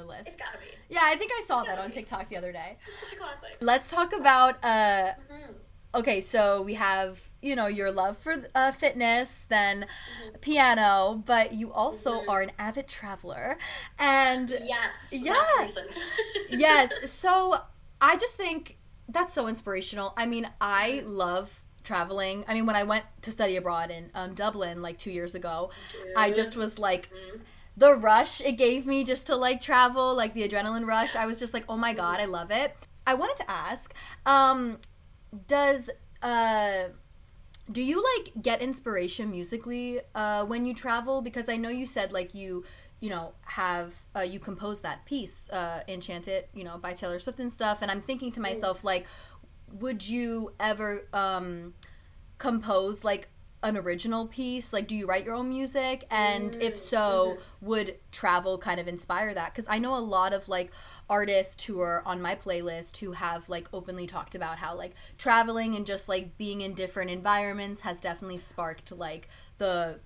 list. It's gotta be. Yeah, I think I saw that on TikTok the other day. It's such a classic. Let's talk about, okay, so we have, you know, your love for fitness, then piano, but you also are an avid traveler. And yes, that's recent. Yes, so I just think that's so inspirational. I mean, I love traveling. I mean, when I went to study abroad in Dublin like 2 years ago, I just was like, the rush it gave me just to like travel, like the adrenaline rush, I was just like, oh my god, I love it. I wanted to ask, do you like get inspiration musically when you travel? Because I know you said like you know have you composed that piece Enchanted, you know, by Taylor Swift and stuff, and I'm thinking to myself like, would you ever compose like an original piece? Like, do you write your own music? And if so, would travel kind of inspire that? Because I know a lot of like artists who are on my playlist who have like openly talked about how like traveling and just like being in different environments has definitely sparked like the,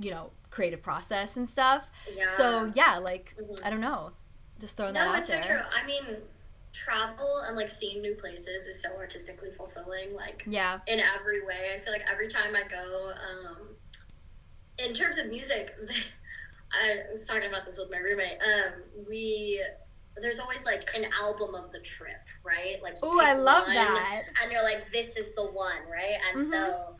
you know, creative process and stuff. So yeah, like I don't know, just throwing that out there. No, it's so true. I mean, travel and like seeing new places is so artistically fulfilling, like in every way. I feel like every time I go, in terms of music, I was talking about this with my roommate, there's always like an album of the trip, right? Like, oh, I love that. And you're like, this is the one, right? And so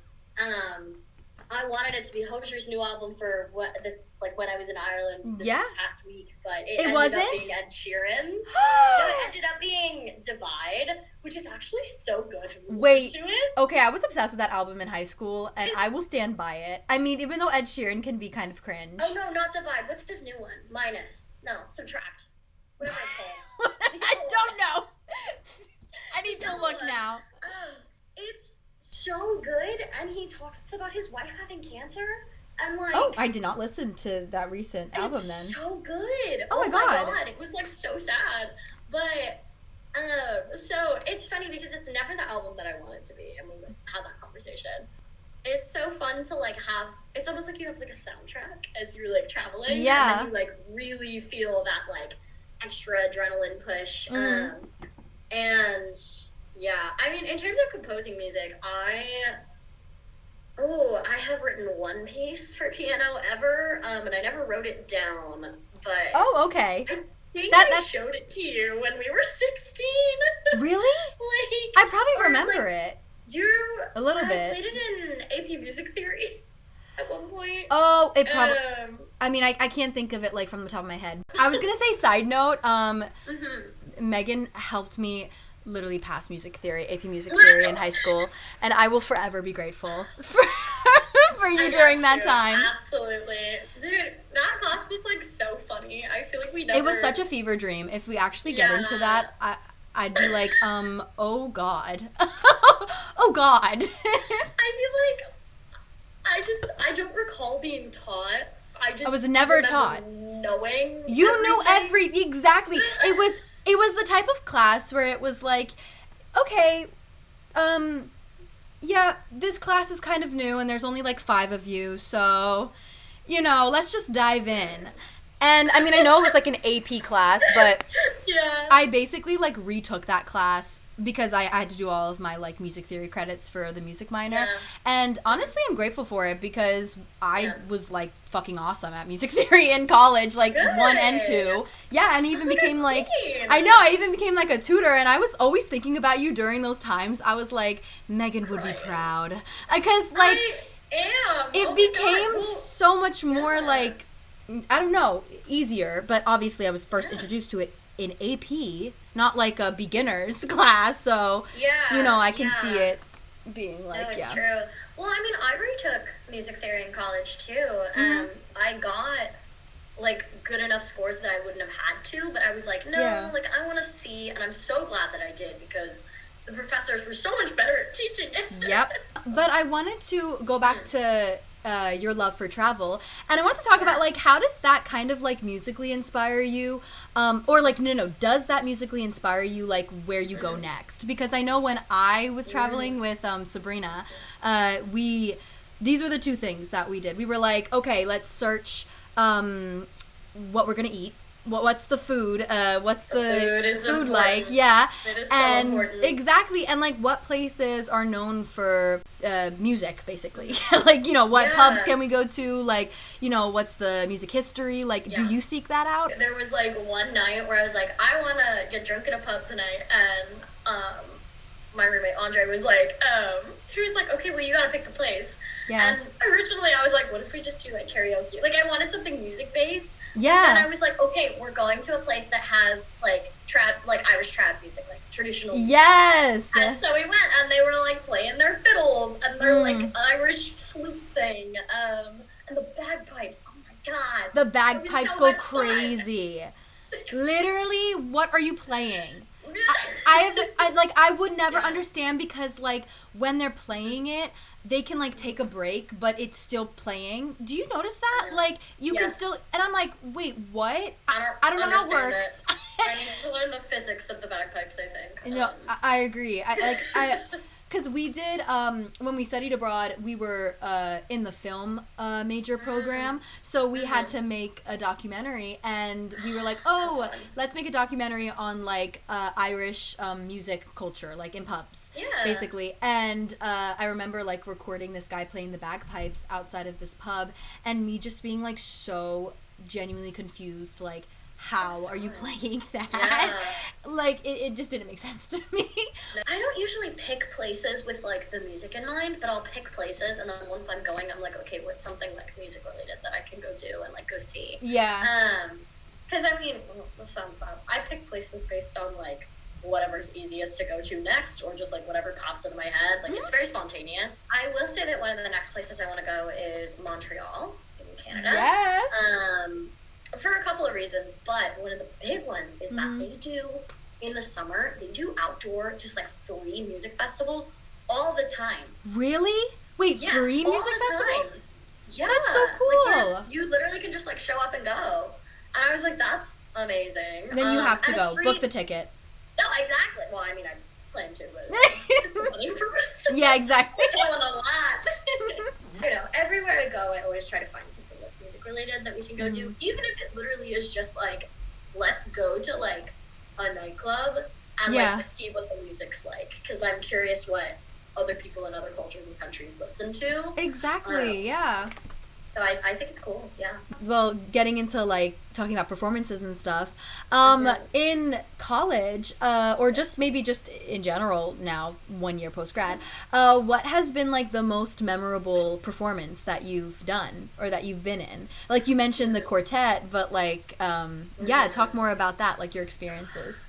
I wanted it to be Hosier's new album for when I was in Ireland this past week, but it ended wasn't? up being Ed Sheeran's. No, it ended up being Divide, which is actually so good. Have you listened to it? Okay, I was obsessed with that album in high school, and I will stand by it. I mean, even though Ed Sheeran can be kind of cringe. Oh no, not Divide. What's this new one? Subtract. Whatever it's called. I don't know. I need to look now. It's so good, and he talks about his wife having cancer, and like. Oh, I did not listen to that recent album then. It's so good. Oh my god, it was like so sad, but so it's funny because it's never the album that I want it to be, and we had that conversation. It's so fun to like have. It's almost like you have like a soundtrack as you're like traveling, and then you like really feel that like extra adrenaline push. Mm-hmm. And yeah, I mean, in terms of composing music, I have written one piece for piano ever, and I never wrote it down, but Oh, okay. I think That's showed it to you when we were 16. really? Like, I probably remember like, it. do you A little bit. I played it in AP Music Theory at one point. Oh, it probably. I mean, I can't think of it like from the top of my head. I was gonna say, side note, Meaghan helped me literally pass music theory, AP Music Theory in high school, and I will forever be grateful for you during that time. Absolutely. Dude, that class was like so funny. I feel like we never... It was such a fever dream. If we actually get into that, I'd be like, oh God. Oh God. I feel like I don't recall being taught. I was never taught. Knowing you knew exactly. It was the type of class where it was like, okay, yeah, this class is kind of new and there's only like 5 of you, so, you know, let's just dive in. And I mean, I know it was like an AP class, but yeah. I basically like retook that class because I had to do all of my like music theory credits for the music minor. Yeah. And honestly, I'm grateful for it because I was like fucking awesome at music theory in college, like Good. 1 and 2. Yeah, and even became like, I even became like a tutor, and I was always thinking about you during those times. I was like, Meaghan would be proud. Because like, it became so much more like, I don't know, easier, but obviously I was first introduced to it in AP, not like a beginner's class, so, you know, I can see it being like, no, it's true. Well, I mean, I retook music theory in college, too. I got, like, good enough scores that I wouldn't have had to, but I was like, no, like, I want to see, and I'm so glad that I did, because the professors were so much better at teaching it. Yep. But I wanted to go back to your love for travel, and I wanted to talk about like how does that kind of like musically inspire you, or like no does that musically inspire you like where you go next? Because I know when I was traveling with Sabrina, these were the 2 things that we did. We were like, okay, let's search what we're gonna eat. What's the food? What's the food like? Yeah, it is so important. Exactly, and like what places are known for music, basically. Like, you know, what pubs can we go to? Like, you know, what's the music history? Like, do you seek that out? There was like one night where I was like, I want to get drunk at a pub tonight, and my roommate Andre was like, he was like, okay, well, you gotta pick the place. Yeah. And originally I was like, what if we just do like karaoke? Like, I wanted something music based. Yeah. And then I was like, okay, we're going to a place that has like Irish trad music, like traditional music. Yes. And so we went, and they were like playing their fiddles and their like Irish flute thing, and the bagpipes. Oh my God. The bagpipes go crazy. Literally, what are you playing? I would never understand, because like when they're playing it, they can like take a break, but it's still playing. Do you notice that? Like you can still, and I'm like, wait, what? I don't know how it works. I need to learn the physics of the bagpipes, I think. No, I agree. Because we did, when we studied abroad, we were in the film major program, so we had to make a documentary, and we were like, oh, let's make a documentary on, like, Irish music culture, like, in pubs, basically. And I remember, like, recording this guy playing the bagpipes outside of this pub, and me just being, like, so genuinely confused, like, how are you playing that? Yeah. Like, it just didn't make sense to me. I don't usually pick places with, like, the music in mind, but I'll pick places, and then once I'm going, I'm like, okay, what's something, like, music-related that I can go do and, like, go see? Yeah. Because, I mean, this sounds bad. I pick places based on, like, whatever's easiest to go to next, or just, like, whatever pops into my head. Like, it's very spontaneous. I will say that one of the next places I want to go is Montreal in Canada. Yes. For a couple of reasons, but one of the big ones is that they do, in the summer, they do outdoor, just like free music festivals all the time. Really? Wait, yes, free music festivals? Time. Yeah. That's so cool. Like, you literally can just like show up and go. And I was like, that's amazing. Then you have to go. Book the ticket. No, exactly. Well, I mean, I plan to, but get some money first. Yeah, exactly. Going on a lot. I know, everywhere I go, I always try to find something that's music related that we can go do, even if it literally is just like let's go to like a nightclub and like see what the music's like, because I'm curious what other people in other cultures and countries listen to. Exactly. Yeah. So I think it's cool. Yeah. Well, getting into like talking about performances and stuff, in college, or just maybe just in general now, 1 year post-grad, what has been like the most memorable performance that you've done or that you've been in? Like you mentioned the quartet, but like, talk more about that, like your experiences.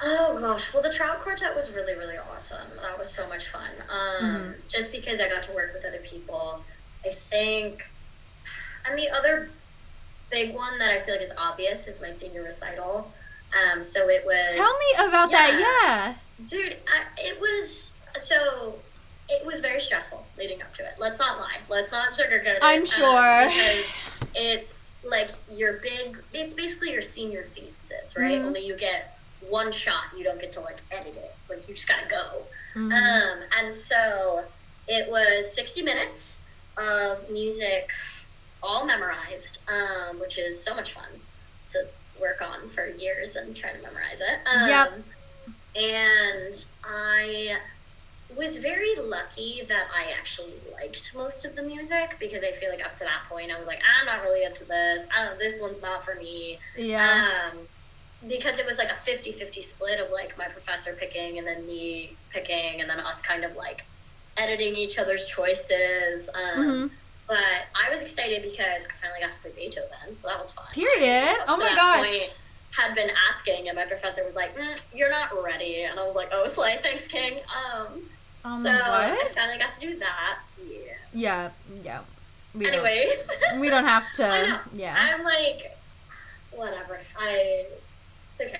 Oh gosh, well the Trout Quartet was really, really awesome. That was so much fun. Just because I got to work with other people. I think, and the other big one that I feel like is obvious is my senior recital. So it was. Tell me about that. Yeah, dude, it was very stressful leading up to it. Let's not lie. Let's not sugarcoat it. I'm sure because it's like it's basically your senior thesis, right? Only you get one shot. You don't get to like edit it. Like you just gotta go. And so it was 60 minutes of music, all memorized, which is so much fun to work on for years and try to memorize it. And I was very lucky that I actually liked most of the music, because I feel like up to that point I was like, I'm not really into this. This one's not for me. Because it was like a 50-50 split of like my professor picking and then me picking and then us kind of like editing each other's choices. But I was excited because I finally got to play Beethoven, so that was fun. Period. Oh my gosh. Point, had been asking, and my professor was like, "You're not ready," and I was like, "Oh, slay, thanks, King." So I finally got to do that. Yeah. Anyways, we don't have to. Yeah. I'm like, whatever. It's okay.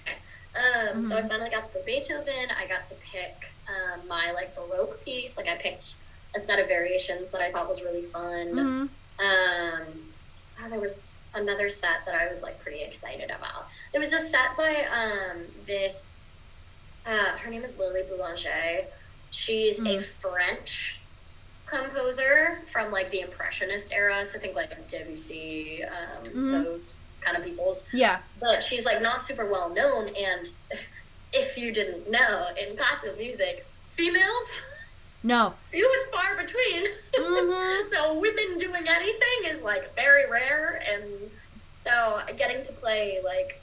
So I finally got to play Beethoven. I got to pick my like Baroque piece. Like I picked a set of variations that I thought was really fun. There was another set that I was like pretty excited about. There was a set by this. Her name is Lily Boulanger. She's a French composer from like the Impressionist era. So I think like Debussy, those kind of peoples. Yeah. But she's like not super well known, and if you didn't know, in classical music, females, no, few and far between. So women doing anything is like very rare, and so getting to play like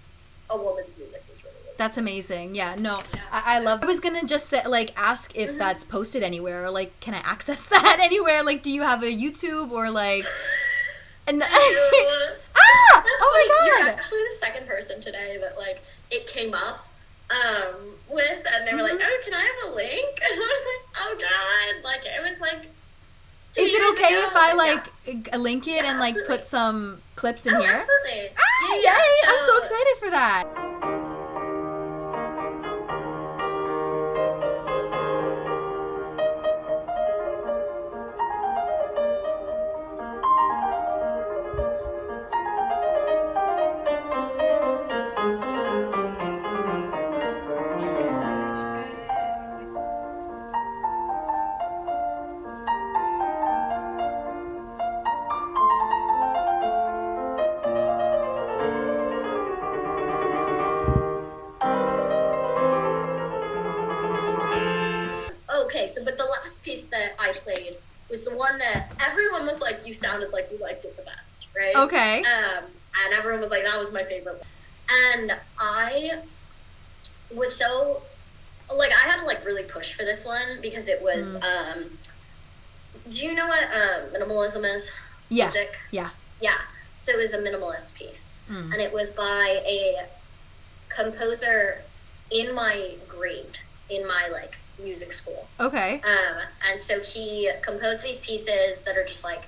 a woman's music was really good. That's amazing. Yeah, no, I love. I was gonna just say, like, ask if that's posted anywhere, or like, can I access that anywhere? Like, do you have a YouTube or like? And That's oh funny. My god! You're actually the second person today that like it came up with, and they were like, "Oh, can I have a link?" And I was like, "Oh god!" Like it was like. Is it okay if I like link it and like put some clips in here? Absolutely. Yay! I'm so excited for that. Okay, so but the last piece that I played was the one that everyone was like, you sounded like you liked it the best, right? Okay. And everyone was like, that was my favorite one. And I was so, like, I had to like really push for this one because it was, do you know what minimalism is? Yeah. Music? Yeah. Yeah. So it was a minimalist piece. And it was by a composer in my grade, in my like music school. Okay. And so he composed these pieces that are just like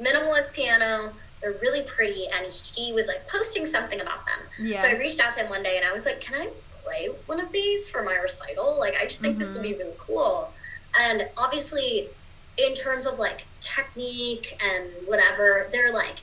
minimalist piano. They're really pretty, and he was like posting something about them. Yeah. So I reached out to him one day and I was like, can I play one of these for my recital? Like, I just think this would be really cool. And obviously, in terms of like technique and whatever, they're like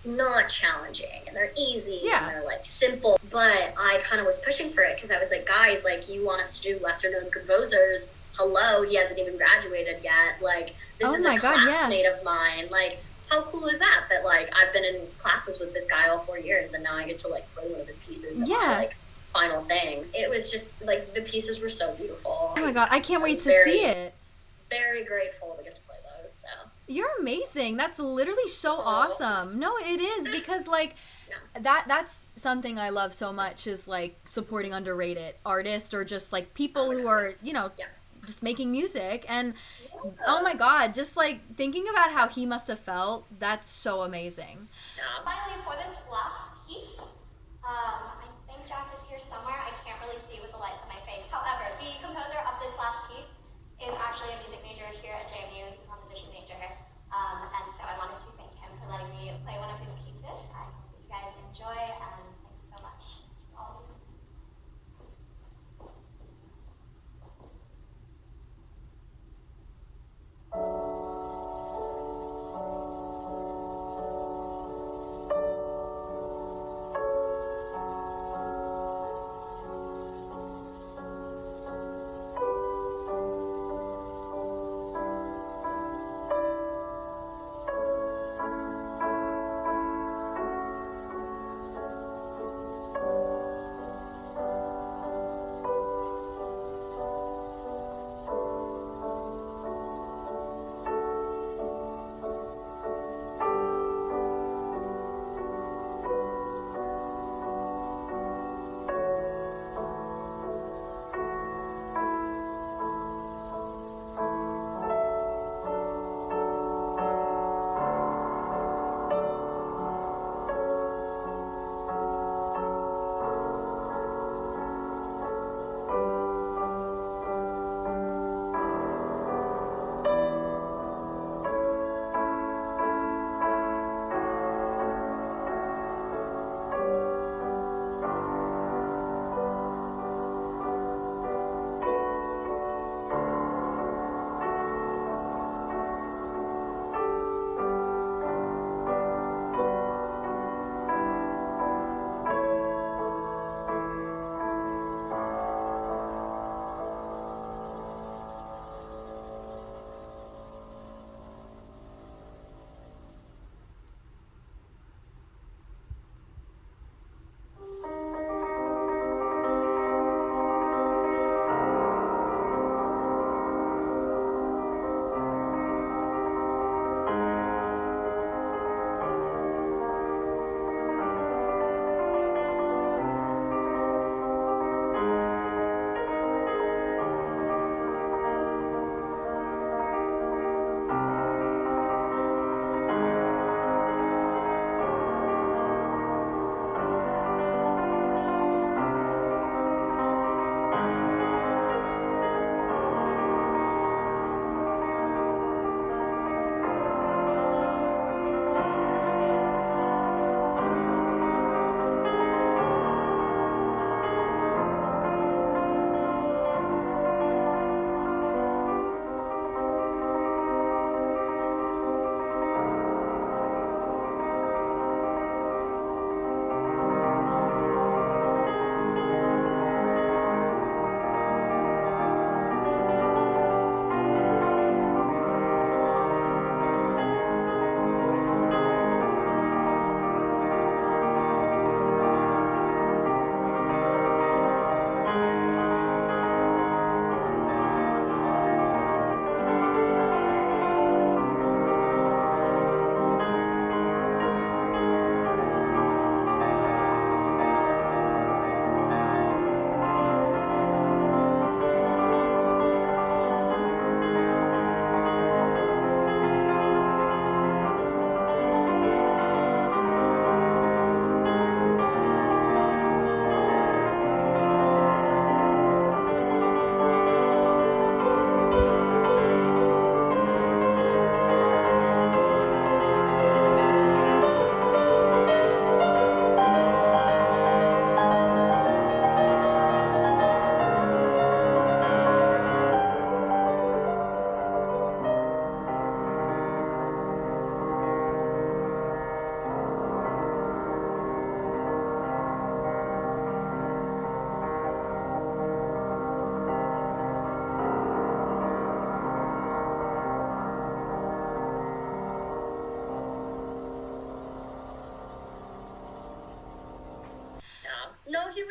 not challenging and they're easy and they're like simple. But I kind of was pushing for it because I was like, guys, like, you want us to do lesser known composers? Hello, he hasn't even graduated yet. Like, this is a classmate of mine. Like, how cool is that? That like I've been in classes with this guy all 4 years, and now I get to like play one of his pieces in my like final thing. It was just like the pieces were so beautiful. Oh my god, I can't wait to see it. Very grateful to get to play those. So you're amazing. That's literally so awesome. No, it is, because like that's something I love so much, is like supporting underrated artists, or just like people who are, you know, just making music. And oh my god, just like thinking about how he must have felt, that's so amazing. Finally, for this last piece, I think Jack is here somewhere. I can't really see with the lights on my face. However, the composer of this last piece is actually a music major here at JMU. He's a composition major. And so I wanted to thank him for letting me play one of his pieces. I hope that you guys enjoy, and thanks so much to all of you.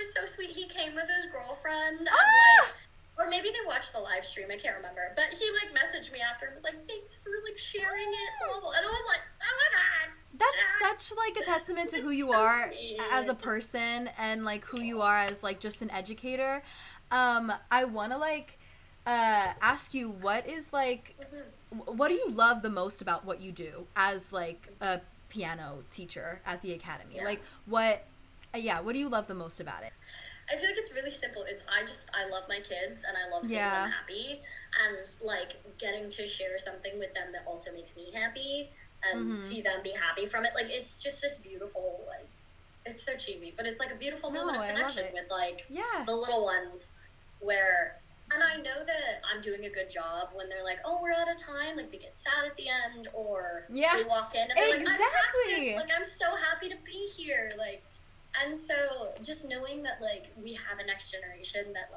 was so sweet. He came with his girlfriend and Ah! or maybe they watched the live stream, I can't remember. But he messaged me after and was like, thanks for sharing it, blah, blah. And I was like, oh my god. That's such a testament to who you so are sweet. as a person and who you are as just an educator. I want to ask you, what is what do you love the most about what you do as a piano teacher at the academy? Yeah. What do you love the most about it? I feel like it's really simple. I love my kids and I love seeing them happy, and getting to share something with them that also makes me happy and see them be happy from it. It's just this beautiful, it's so cheesy, but it's a beautiful moment of connection with the little ones where, and I know that I'm doing a good job when they're like, oh, we're out of time, they get sad at the end, or they walk in and they're like, I practiced, I'm so happy to be here, and so just knowing that we have a next generation that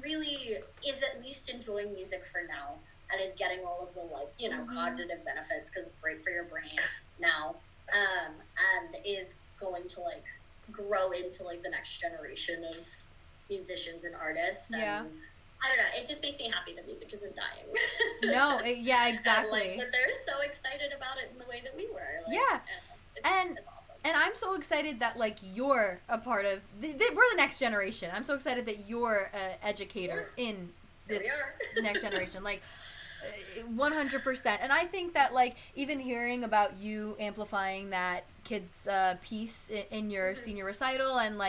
really is at least enjoying music for now and is getting all of the cognitive benefits because it's great for your brain now, and is going to grow into the next generation of musicians and artists. And I don't know, it just makes me happy that music isn't dying. No, exactly. And, that they're so excited about it in the way that we were. It's awesome. And I'm so excited that you're a part of we're the next generation. I'm so excited that you're an educator in this next generation. 100%. And I think that even hearing about you amplifying that kids piece in your senior recital and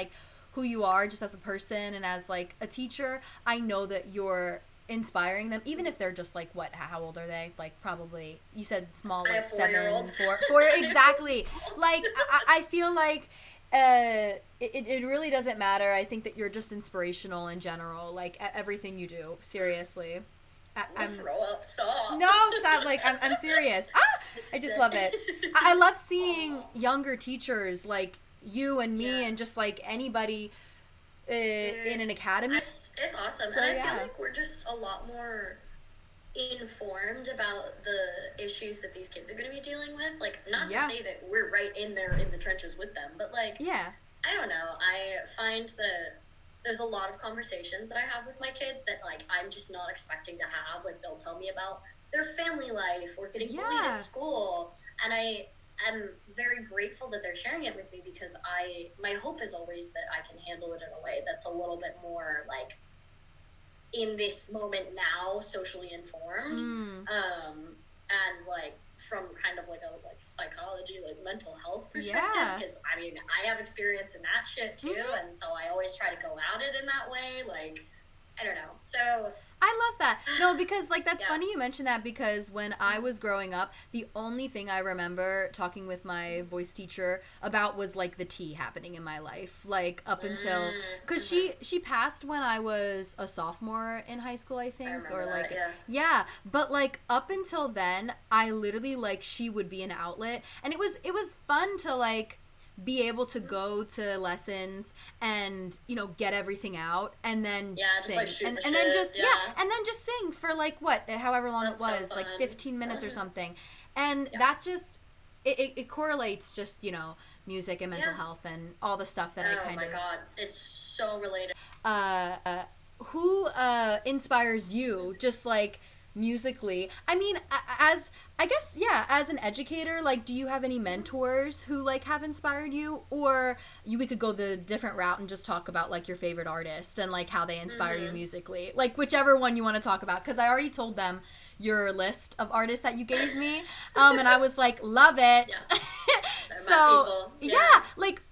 who you are just as a person and as a teacher, I know that you're inspiring them, even if they're just how old are they? Probably, you said small, 7, 4 exactly. I feel it really doesn't matter. I think that you're just inspirational in general, everything you do, seriously. I'm throw up, stop. No, stop. I'm serious. I just love it. I love seeing younger teachers you and me and just anybody in an academy. It's awesome. So, and I feel we're just a lot more informed about the issues that these kids are going to be dealing with. Not to say that we're right in there in the trenches with them, but I don't know. I find that there's a lot of conversations that I have with my kids that I'm just not expecting to have. They'll tell me about their family life or getting bullied at school, and I'm very grateful that they're sharing it with me because my hope is always that I can handle it in a way that's a little bit more in this moment now, socially informed, and from kind of a psychology, mental health perspective, because I have experience in that shit too, and so I always try to go at it in that way, I don't know, so I love that. No, because that's funny you mentioned that, because when I was growing up, the only thing I remember talking with my voice teacher about was the tea happening in my life, up until, because she passed when I was a sophomore in high school, I think, but up until then, I literally she would be an outlet, and it was fun to be able to go to lessons and get everything out and then sing and then just sing for however long it was, 15 minutes or something, and that just it correlates just music and mental health and all the stuff that I kind of. Oh my god, it's so related. Who inspires you just musically? I mean, as an educator, do you have any mentors who have inspired you, or we could go the different route and just talk about your favorite artist and how they inspire you musically, whichever one you want to talk about, because I already told them your list of artists that you gave me, and I was love it. So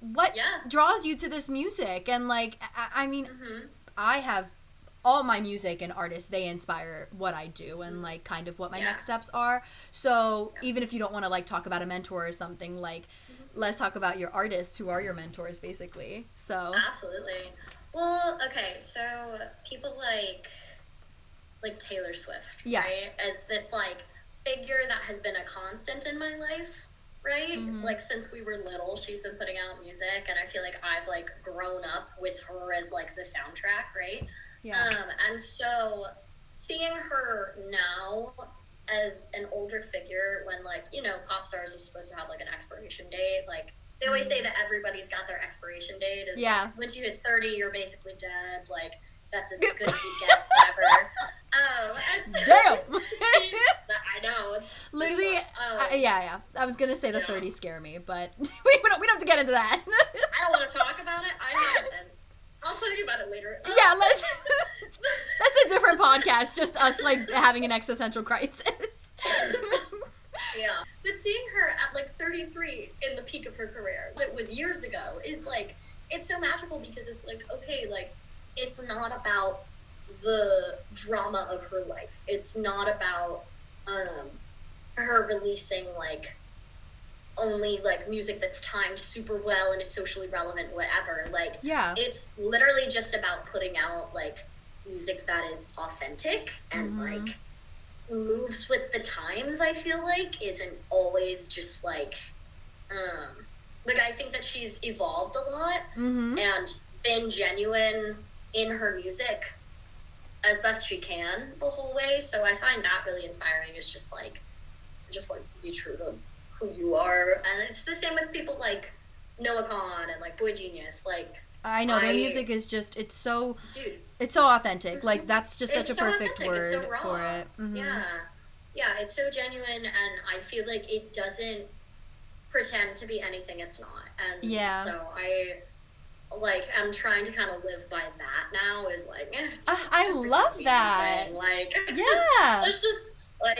what draws you to this music? And I mean, I have all my music and artists, they inspire what I do and kind of what my next steps are. So even if you don't want to talk about a mentor or something, let's talk about your artists who are your mentors, basically. So absolutely. Well, okay, so people like Taylor Swift, right? As this figure that has been a constant in my life, right? Since we were little, she's been putting out music, and I feel I've grown up with her as the soundtrack, right? And so seeing her now as an older figure when pop stars are supposed to have an expiration date, They always say that everybody's got their expiration date. Is Yeah. like, once you hit 30, you're basically dead. Like, that's as good as it gets, whatever. Damn! I know. It's Literally, yeah. I was going to say the 30 scare me, but we don't have to get into that. I don't want to talk about it. I haven't. I'll tell you about it later. Yeah, that's a different podcast, just us, like, having an existential crisis. Yeah. But seeing her at, like, 33 in the peak of her career, it was years ago, is, like, it's so magical because it's, like, okay, like, it's not about the drama of her life. It's not about her releasing, like, only, like, music that's timed super well and is socially relevant, whatever. Like, yeah. It's literally just about putting out, like, music that is authentic and, like, moves with the times, I feel like, isn't always just, like, I think that she's evolved a lot and been genuine in her music as best she can the whole way. So I find that really inspiring. It's just be true to who you are. And it's the same with people like Noah Kahan and like Boy Genius. Like, I know their music is just, it's so authentic. Like, that's just such a perfect word for it. Yeah, it's so genuine, and I feel like it doesn't pretend to be anything it's not. And so I'm trying to kind of live by that now, is like, I love that. Like, yeah. It's just, like,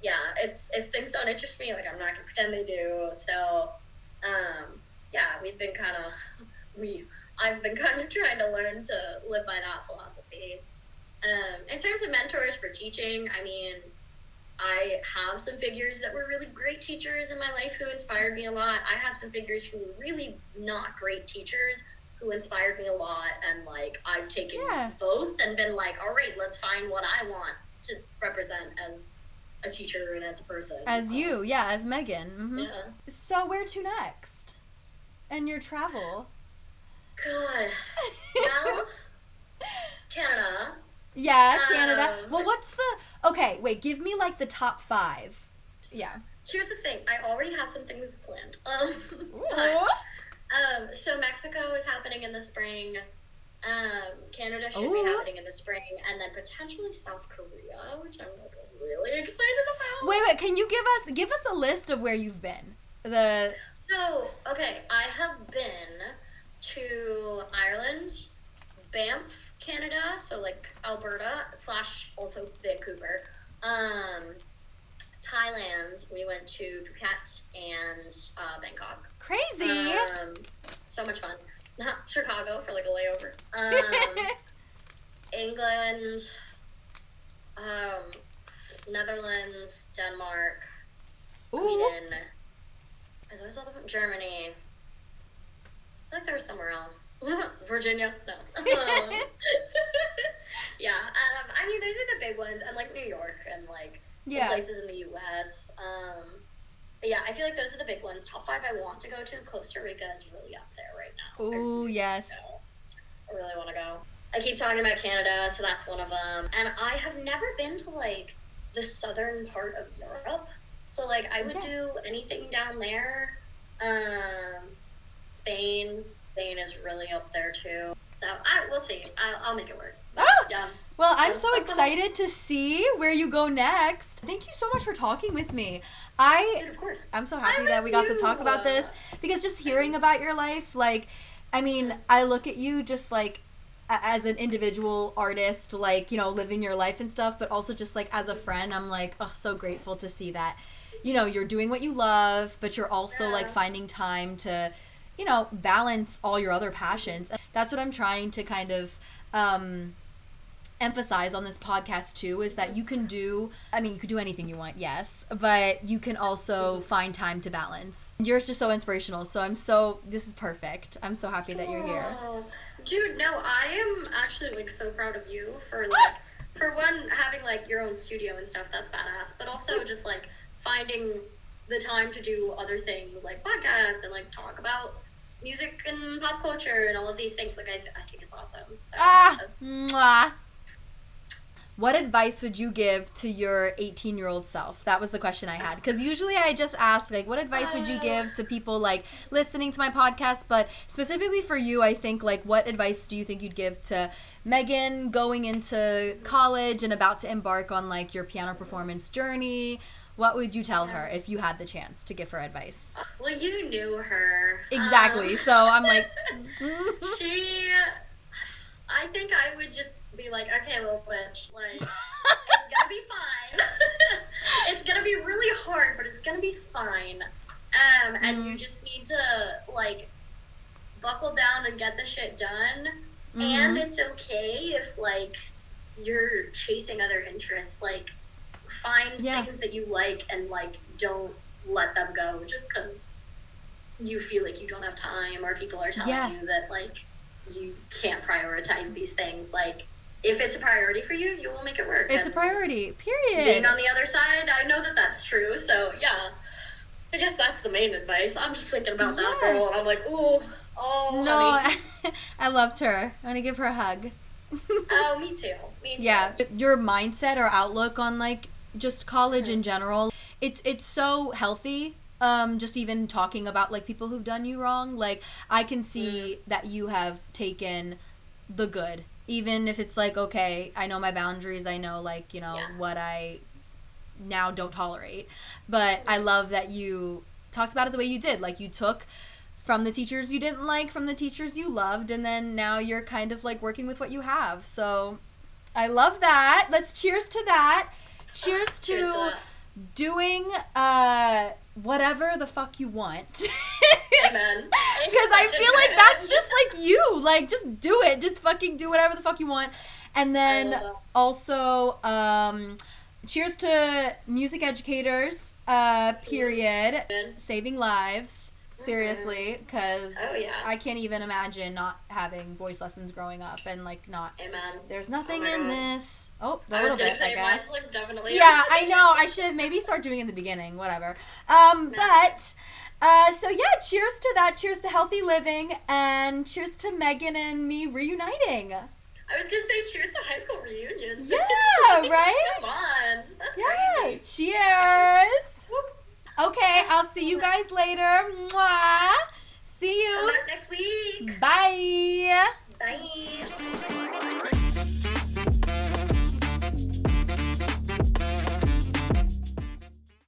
it's, if things don't interest me, like, I'm not gonna pretend they do. So, we've been kind of, I've been kind of trying to learn to live by that philosophy. In terms of mentors for teaching, I mean, I have some figures that were really great teachers in my life who inspired me a lot. I have some figures who were really not great teachers who inspired me a lot. And, like, I've taken both and been like, all right, let's find what I want to represent as a teacher and as a person. As you, as Meaghan. Yeah. So where to next? And your travel? God. Well, Canada. Yeah, Canada. Well, okay, wait, give me, like, the top 5. Yeah. Here's the thing. I already have some things planned. So Mexico is happening in the spring. Canada should be happening in the spring. And then potentially South Korea, which I'm, like, really excited about. Wait, can you give us a list of where you've been? So, okay, I have been to Ireland, Banff, Canada, so, like, Alberta / also Vancouver. Thailand, we went to Phuket and Bangkok. Crazy! So much fun. Chicago for, like, a layover. England, Netherlands, Denmark, Sweden. Are those all the Germany? I think there was somewhere else. Virginia? No. Yeah. I mean, those are the big ones. And, like, New York and, like, some places in the U.S. But, yeah, I feel like those are the big ones. Top 5 I want to go to. Costa Rica is really up there right now. Oh, yes. I really want to go. I keep talking about Canada, so that's one of them. And I have never been to, like, the southern part of Europe. So, like, I would do anything down there. Spain is really up there too. So we'll see. I'll make it work. Yeah. Well, I'm so excited to see where you go next. Thank you so much for talking with me. Dude, of course. I'm so happy that we got to talk about this, because just hearing about your life, like, I mean, I look at you just like as an individual artist, like, you know, living your life and stuff, but also just like as a friend, I'm like, oh, so grateful to see that, you know, you're doing what you love, but you're also like finding time to, you know, balance all your other passions. That's what I'm trying to kind of emphasize on this podcast too, is that you can do anything you want, yes, but you can also find time to balance. You're just so inspirational, so this is perfect. I'm so happy that you're here. Dude, no, I am actually, like, so proud of you for, like, for one, having, like, your own studio and stuff. That's badass, but also just, like, finding the time to do other things like podcast and, like, talk about music and pop culture and all of these things. Like, I think it's awesome. So Mwah. what advice would you give to your 18-year-old self? That was the question I had. Because usually I just ask, like, what advice would you give to people, like, listening to my podcast? But specifically for you, I think, like, what advice do you think you'd give to Meaghan going into college and about to embark on, like, your piano performance journey? What would you tell her if you had the chance to give her advice? Well, you knew her. Exactly. So I'm like... I think I would just be like, okay, little bitch, like, it's gonna be fine. It's gonna be really hard, but it's gonna be fine. And you just need to, like, buckle down and get the shit done. And it's okay if, like, you're chasing other interests. Like, find things that you like and, like, don't let them go just because you feel like you don't have time or people are telling you that, like, you can't prioritize these things. Like, if it's a priority for you, you will make it work. It's a priority, period. Being on the other side, I know that that's true. So, yeah, I guess that's the main advice. I'm just thinking about that girl, and I'm like, oh, no, honey. I loved her. I'm going to give her a hug. Oh, me too. Yeah, your mindset or outlook on, like, just college in general, it's so healthy. Just even talking about, like, people who've done you wrong, like, I can see that you have taken the good, even if it's like, okay, I know my boundaries, I know, like, you know, what I now don't tolerate, but I love that you talked about it the way you did. Like, you took from the teachers you didn't like, from the teachers you loved, and then now you're kind of, like, working with what you have. So I love that. Let's cheers to that. Cheers to doing whatever the fuck you want. Amen. Because I feel like that's just like you. Like, just do it. Just fucking do whatever the fuck you want. And then also, cheers to music educators, period. Saving lives. Seriously, because I can't even imagine not having voice lessons growing up and, like, not. Amen. There's nothing in this. Oh, I was gonna say, mine's, like, definitely. Yeah, I know. I should maybe start doing it in the beginning. Whatever. But so yeah, cheers to that. Cheers to healthy living, and cheers to Meaghan and me reuniting. I was gonna say cheers to high school reunions. Yeah, right? Come on, that's crazy. Cheers. Okay, I'll see you guys later. Mwah. See you next week. Bye. Bye.